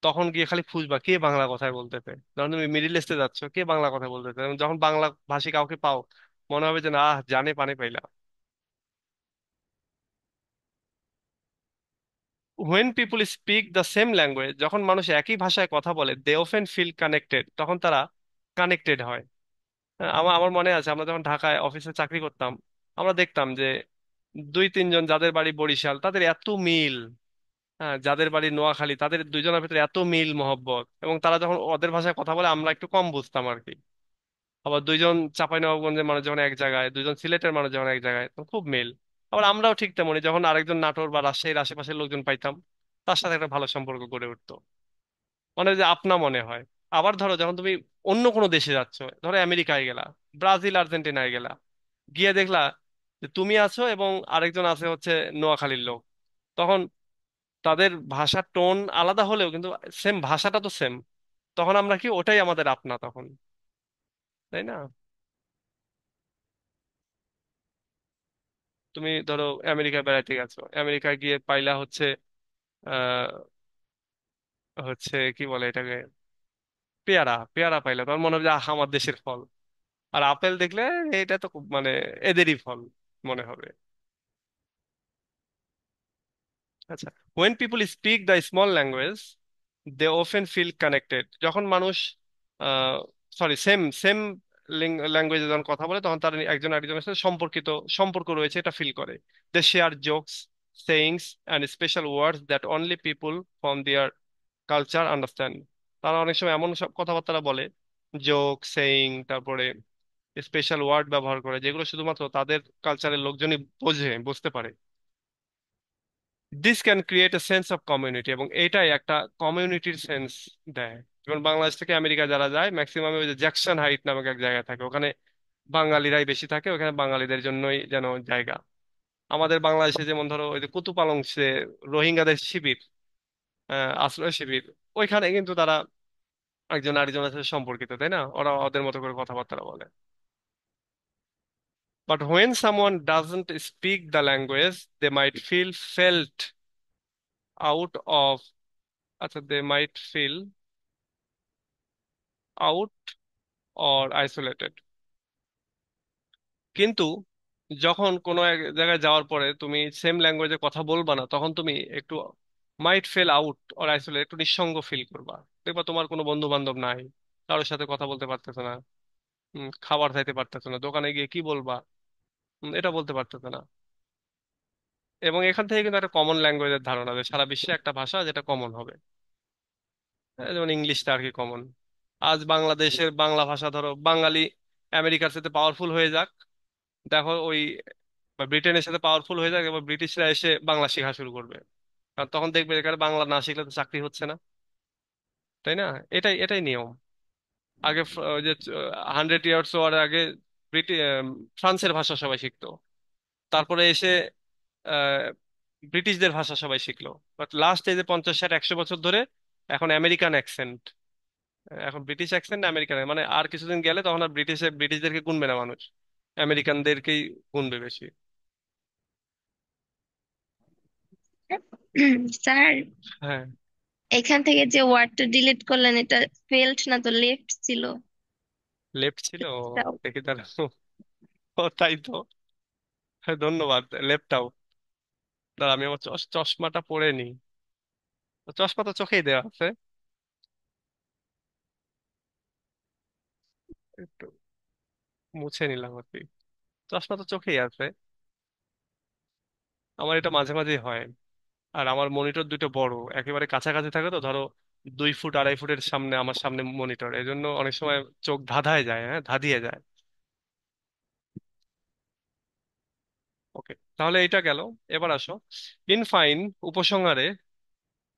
তখন গিয়ে খালি খুঁজবা কে বাংলা কথা বলতেছে। যখন তুমি মিডিল ইস্টে যাচ্ছ, কে বাংলা কথা বলতেছে, এবং যখন বাংলা ভাষী কাউকে পাও, মনে হবে যে না, জানে পানে পাইলা। When people speak the same language, যখন মানুষ একই ভাষায় কথা বলে, দে অফেন ফিল কানেক্টেড, তখন তারা কানেক্টেড হয়। হ্যাঁ, আমার আমার মনে আছে আমরা যখন ঢাকায় অফিসে চাকরি করতাম, আমরা দেখতাম যে 2-3 জন যাদের বাড়ি বরিশাল, তাদের এত মিল। হ্যাঁ, যাদের বাড়ি নোয়াখালী, তাদের দুইজনের ভিতরে এত মিল মহব্বত, এবং তারা যখন ওদের ভাষায় কথা বলে আমরা একটু কম বুঝতাম আর কি। আবার দুইজন চাঁপাইনবাবগঞ্জের মানুষ যখন এক জায়গায়, দুইজন সিলেটের মানুষ যখন এক জায়গায়, তখন খুব মিল। আবার আমরাও ঠিক তেমনি, যখন আরেকজন নাটোর বা রাজশাহীর আশেপাশের লোকজন পাইতাম, তার সাথে একটা ভালো সম্পর্ক গড়ে উঠতো, মানে যে আপনা মনে হয়। আবার ধরো যখন তুমি অন্য কোনো দেশে যাচ্ছ, ধরো আমেরিকায় গেলা, ব্রাজিল আর্জেন্টিনায় গেলা, গিয়ে দেখলা যে তুমি আছো এবং আরেকজন আছে হচ্ছে নোয়াখালীর লোক। তখন তাদের ভাষার টোন আলাদা হলেও কিন্তু সেম ভাষাটা তো সেম। তখন আমরা কি ওটাই আমাদের আপনা তখন, তাই না? তুমি ধরো আমেরিকা বেড়াতে গেছো, আমেরিকায় গিয়ে পাইলা হচ্ছে আহ হচ্ছে কি বলে এটাকে, পেয়ারা পেয়ারা পাইলা, তখন মনে হবে যে আহ, আমার দেশের ফল। আর আপেল দেখলে এটা তো মানে এদেরই ফল মনে হবে। আচ্ছা, when people speak the small language they often feel connected। যখন মানুষ সরি সেম সেম ল্যাঙ্গুয়েজে যখন কথা বলে তখন তারা একজন আরেকজনের সাথে সম্পর্ক রয়েছে এটা ফিল করে। They share jokes, sayings and special words that only people from their culture understand. তারা অনেক সময় এমন সব কথাবার্তা বলে, জোক, সেইং, তারপরে স্পেশাল ওয়ার্ড ব্যবহার করে যেগুলো শুধুমাত্র তাদের কালচারের লোকজনই বুঝতে পারে। This can create a sense of community, এবং এইটাই একটা কমিউনিটির সেন্স দেয়। যেমন বাংলাদেশ থেকে আমেরিকা যারা যায় ম্যাক্সিমাম ওই যে জ্যাকসন হাইট নামক এক জায়গায় থাকে, ওখানে বাঙালিরাই বেশি থাকে, ওখানে বাঙালিদের জন্যই যেন জায়গা। আমাদের বাংলাদেশে যেমন ধরো ওই যে কুতুপালং সে রোহিঙ্গাদের শিবির, আশ্রয় শিবির, ওইখানে কিন্তু তারা একজন আরেকজনের সাথে সম্পর্কিত, তাই না? ওরা ওদের মতো করে কথাবার্তা বলে। But when someone doesn't speak the language they might feel felt out of, আচ্ছা, they might feel out or isolated. কিন্তু যখন কোনো এক জায়গায় যাওয়ার পরে তুমি সেম ল্যাঙ্গুয়েজে কথা বলবা না, তখন তুমি একটু মাইট ফেল আউট অর আইসোলেট, একটু নিঃসঙ্গ ফিল করবা। দেখবা তোমার কোনো বন্ধু বান্ধব নাই, কারোর সাথে কথা বলতে পারতেছো না, খাবার খাইতে পারতেছো না, দোকানে গিয়ে কি বলবা, এটা বলতে পারতেছো না। এবং এখান থেকে কিন্তু একটা কমন ল্যাঙ্গুয়েজের ধারণা যে সারা বিশ্বে একটা ভাষা যেটা কমন হবে। যেমন ইংলিশটা আর কি কমন। আজ বাংলাদেশের বাংলা ভাষা ধরো বাঙালি আমেরিকার সাথে পাওয়ারফুল হয়ে যাক, দেখো ওই বা ব্রিটেনের সাথে পাওয়ারফুল হয়ে যাক, এবার ব্রিটিশরা এসে বাংলা শেখা শুরু করবে। কারণ তখন দেখবে এখানে বাংলা না শিখলে তো চাকরি হচ্ছে না, তাই না? এটাই এটাই নিয়ম। আগে ওই যে 100 ইয়ার্স ওয়ার আগে ফ্রান্সের ভাষা সবাই শিখতো, তারপরে এসে আহ, ব্রিটিশদের ভাষা সবাই শিখলো। বাট লাস্ট এই যে 50 60 100 বছর ধরে এখন আমেরিকান অ্যাকসেন্ট, এখন ব্রিটিশ অ্যাকসেন্ট আমেরিকান, মানে আর কিছুদিন গেলে তখন আর ব্রিটিশদেরকে গুনবে না মানুষ, আমেরিকানদেরকেই গুনবে বেশি। স্যার, হ্যাঁ, এখান থেকে যে ওয়ার্ডটা ডিলিট করলেন এটা ফেল্ট না তো লেফট ছিল। লেফট ছিল। ও, তাও। দেখি দাঁড়াও। ও তাই তো, হ্যাঁ, ধন্যবাদ। Left out. দাঁড়া আমি আমার চশমাটা পরে নি। চশমা তো চোখেই দেওয়া আছে, একটু মুছে নিলাম আর কি। চশমা তো চোখেই আছে। আমার এটা মাঝে মাঝেই হয়। আর আমার মনিটর দুটো বড়, একেবারে কাছাকাছি থাকে তো ধরো 2 ফুট 2.5 ফুটের সামনে আমার সামনে মনিটর, এই জন্য অনেক সময় চোখ ধাঁধায় যায়, হ্যাঁ ধাঁধিয়ে যায়। ওকে, তাহলে এটা গেল। এবার আসো, ইন ফাইন, উপসংহারে,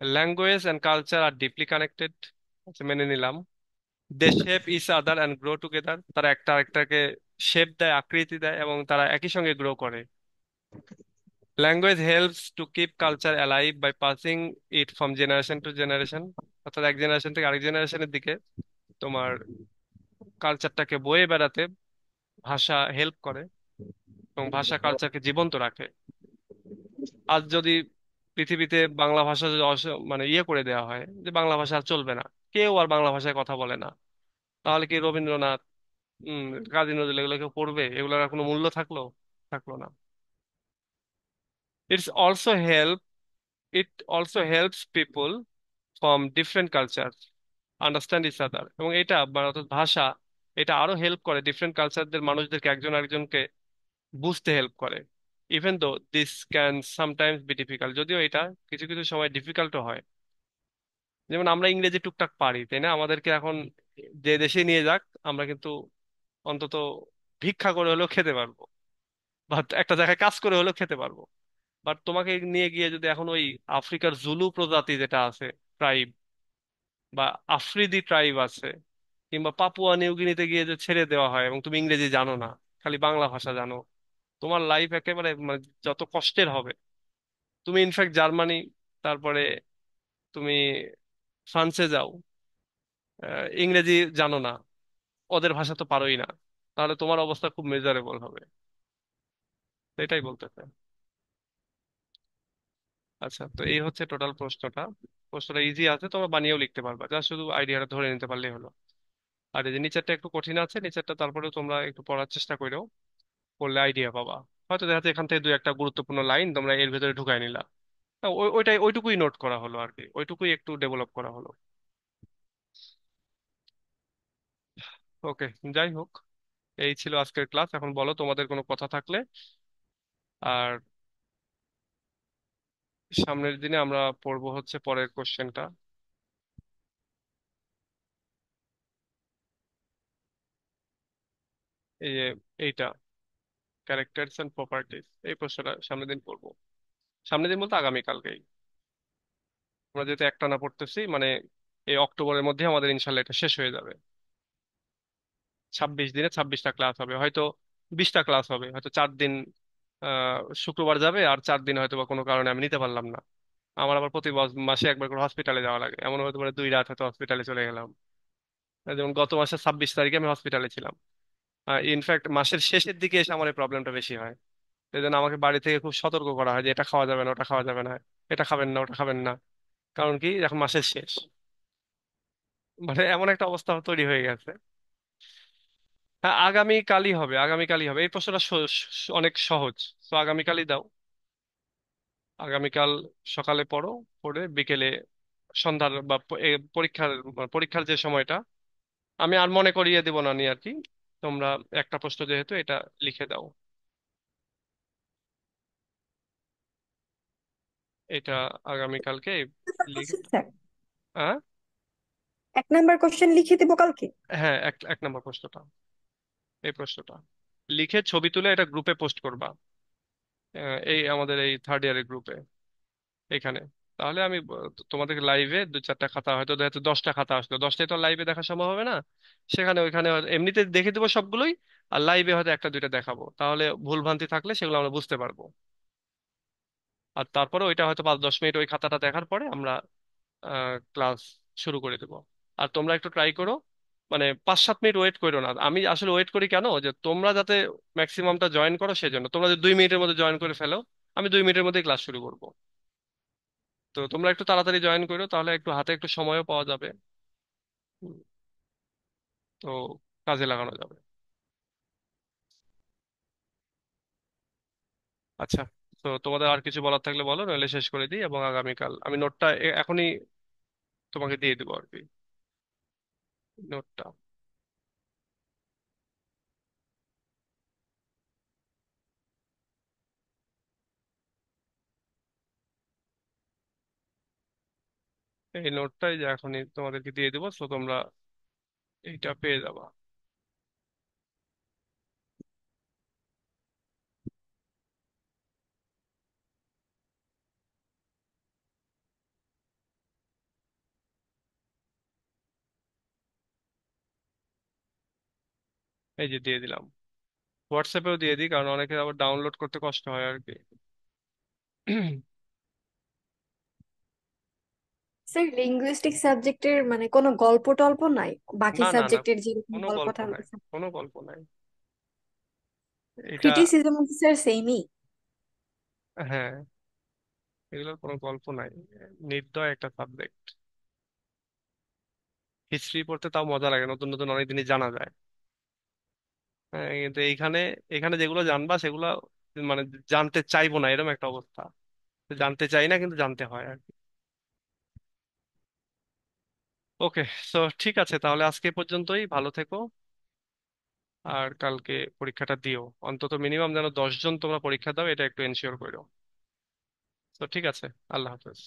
language and culture are deeply connected. মেনে নিলাম। They shape each other and grow together. তারা একটা আরেকটাকে শেপ দেয়, আকৃতি দেয়, এবং তারা একই সঙ্গে গ্রো করে। Language helps to keep culture alive by passing it from generation to generation. অর্থাৎ এক জেনারেশন থেকে আরেক জেনারেশনের দিকে তোমার কালচারটাকে বয়ে বেড়াতে ভাষা হেল্প করে, এবং ভাষা কালচারকে জীবন্ত রাখে। আজ যদি পৃথিবীতে বাংলা ভাষা যদি মানে ইয়ে করে দেওয়া হয় যে বাংলা ভাষা আর চলবে না, কেউ আর বাংলা ভাষায় কথা বলে না, তাহলে কি রবীন্দ্রনাথ, হম কাজী নজরুল এগুলো কেউ পড়বে? এগুলোর আর কোনো মূল্য থাকলো? থাকলো না। It's also help it also helps people from different culture understand each other. এবং এটা অর্থাৎ ভাষা, এটা আরো হেল্প করে ডিফারেন্ট কালচারদের মানুষদেরকে একজন আরেকজনকে বুঝতে হেল্প করে। Even though this can sometimes be difficult, যদিও এটা কিছু কিছু সময় ডিফিকাল্টও হয়। যেমন আমরা ইংরেজি টুকটাক পারি, তাই না? আমাদেরকে এখন যে দেশে নিয়ে যাক, আমরা কিন্তু অন্তত ভিক্ষা করে হলেও খেতে পারবো, বা একটা জায়গায় কাজ করে হলেও খেতে পারবো। বাট তোমাকে নিয়ে গিয়ে যদি এখন ওই আফ্রিকার জুলু প্রজাতি যেটা আছে, ট্রাইব, বা আফ্রিদি ট্রাইব আছে, কিংবা পাপুয়া নিউগিনিতে গিয়ে যে ছেড়ে দেওয়া হয় এবং তুমি ইংরেজি জানো না, খালি বাংলা ভাষা জানো, তোমার লাইফ একেবারে মানে যত কষ্টের হবে। তুমি ইনফ্যাক্ট জার্মানি, তারপরে তুমি ফ্রান্সে যাও, ইংরেজি জানো না, ওদের ভাষা তো পারোই না, তাহলে তোমার অবস্থা খুব মেজারেবল হবে। তো এটাই বলতে চাই। আচ্ছা, তো এই হচ্ছে টোটাল প্রশ্নটা। প্রশ্নটা ইজি আছে, তোমরা বানিয়েও লিখতে পারবা, যা শুধু আইডিয়াটা ধরে নিতে পারলেই হলো। আর এই যে নিচেরটা একটু কঠিন আছে, নিচেরটা তারপরে তোমরা একটু পড়ার চেষ্টা করো, করলে আইডিয়া পাবা। হয়তো দেখা যাচ্ছে এখান থেকে দুই একটা গুরুত্বপূর্ণ লাইন তোমরা এর ভেতরে ঢুকাই নিলা। ওইটাই, ওইটুকুই নোট করা হলো আর কি, ওইটুকুই একটু ডেভেলপ করা হলো। ওকে, যাই হোক, এই ছিল আজকের ক্লাস। এখন বলো তোমাদের কোনো কথা থাকলে। আর সামনের দিনে আমরা পড়বো হচ্ছে পরের কোশ্চেনটা, এই যে এইটা, ক্যারেক্টারস এন্ড প্রপার্টিজ, এই প্রশ্নটা সামনের দিন পড়বো। সামনের দিন বলতে আগামীকালকেই। আমরা যেহেতু একটানা পড়তেছি, মানে এই অক্টোবরের মধ্যে আমাদের ইনশাল্লাহ এটা শেষ হয়ে যাবে। 26 দিনে 26টা ক্লাস হবে, হয়তো 20টা ক্লাস হবে, হয়তো 4 দিন শুক্রবার যাবে, আর 4 দিন হয়তো বা কোনো কারণে আমি নিতে পারলাম না। আমার আবার প্রতি মাসে একবার করে হসপিটালে যাওয়া লাগে, এমন হয়তো মানে 2 রাত হয়তো হসপিটালে চলে গেলাম। যেমন গত মাসের 26 তারিখে আমি হসপিটালে ছিলাম। ইনফ্যাক্ট মাসের শেষের দিকে এসে আমার এই প্রবলেমটা বেশি হয়। এই জন্য আমাকে বাড়ি থেকে খুব সতর্ক করা হয় যে এটা খাওয়া যাবে না, ওটা খাওয়া যাবে না, এটা খাবেন না, ওটা খাবেন না। কারণ কি, এখন মাসের শেষ, মানে এমন একটা অবস্থা তৈরি হয়ে গেছে। হ্যাঁ, আগামীকালই হবে, আগামীকালই হবে। এই প্রশ্নটা অনেক সহজ। তো আগামীকালই দাও। আগামীকাল সকালে পড়ো, পড়ে বিকেলে, সন্ধ্যার বা পরীক্ষার, পরীক্ষার যে সময়টা, আমি আর মনে করিয়ে দিব না নি আর কি। তোমরা একটা প্রশ্ন যেহেতু, এটা লিখে দাও। এটা আগামীকালকে লিখে। স্যার, হ্যাঁ, 1 নাম্বার কোশ্চেন লিখে দেবো কালকে? হ্যাঁ, এক এক নম্বর প্রশ্নটা, এই প্রশ্নটা লিখে ছবি তুলে এটা গ্রুপে পোস্ট করবা। এই আমাদের এই থার্ড ইয়ারের গ্রুপে, এখানে। তাহলে আমি তোমাদেরকে লাইভে 2-4টা খাতা, হয়তো হয়তো 10টা খাতা আসলো, 10টাই তো লাইভে দেখা সম্ভব হবে না। সেখানে ওইখানে এমনিতে দেখে দেবো সবগুলোই, আর লাইভে হয়তো একটা দুইটা দেখাবো, তাহলে ভুল ভ্রান্তি থাকলে সেগুলো আমরা বুঝতে পারবো। আর তারপরে ওইটা হয়তো 5-10 মিনিট ওই খাতাটা দেখার পরে আমরা ক্লাস শুরু করে দেবো। আর তোমরা একটু ট্রাই করো, মানে 5-7 মিনিট ওয়েট করো না। আমি আসলে ওয়েট করি কেন, যে তোমরা যাতে ম্যাক্সিমামটা জয়েন করো, সেজন্য। তোমরা যদি 2 মিনিটের মধ্যে জয়েন করে ফেলো, আমি 2 মিনিটের মধ্যে ক্লাস শুরু করবো। তো তোমরা একটু তাড়াতাড়ি জয়েন করো, তাহলে একটু হাতে একটু সময়ও পাওয়া যাবে। হুম, তো কাজে লাগানো যাবে। আচ্ছা, তো তোমাদের আর কিছু বলার থাকলে বলো, নইলে শেষ করে দিই, এবং আগামীকাল আমি নোটটা এখনই তোমাকে দিয়ে দেবো আর কি, নোটটা। এই নোটটাই যে এখনই তোমাদেরকে দিয়ে দেবো, তো তোমরা এইটা পেয়ে যাবা। এই যে দিয়ে দিলাম। হোয়াটসঅ্যাপেও দিয়ে দিই, কারণ অনেকে আবার ডাউনলোড করতে কষ্ট হয় আর কি। স্যার, লিঙ্গুইস্টিক সাবজেক্টের মানে কোনো গল্প টল্প নাই? বাকি না, না, না, সাবজেক্টের যেরকম কোনো গল্প গল্প টল্প নাই, কোনো গল্প নাই এটা। ক্রিটিসিজম স্যার সেমই? হ্যাঁ, এগুলোর কোনো গল্প নাই, নির্দয় একটা সাবজেক্ট। হিস্ট্রি পড়তে তাও মজা লাগে, নতুন নতুন অনেক জিনিস জানা যায়। হ্যাঁ, কিন্তু এইখানে, এখানে যেগুলো জানবা সেগুলো মানে জানতে চাইবো না, এরকম একটা অবস্থা। জানতে চাই না, কিন্তু জানতে হয় আর কি। ওকে, তো ঠিক আছে, তাহলে আজকে এ পর্যন্তই। ভালো থেকো, আর কালকে পরীক্ষাটা দিও। অন্তত মিনিমাম যেন 10 জন তোমরা পরীক্ষা দাও, এটা একটু এনশিওর করো। তো ঠিক আছে, আল্লাহ হাফেজ।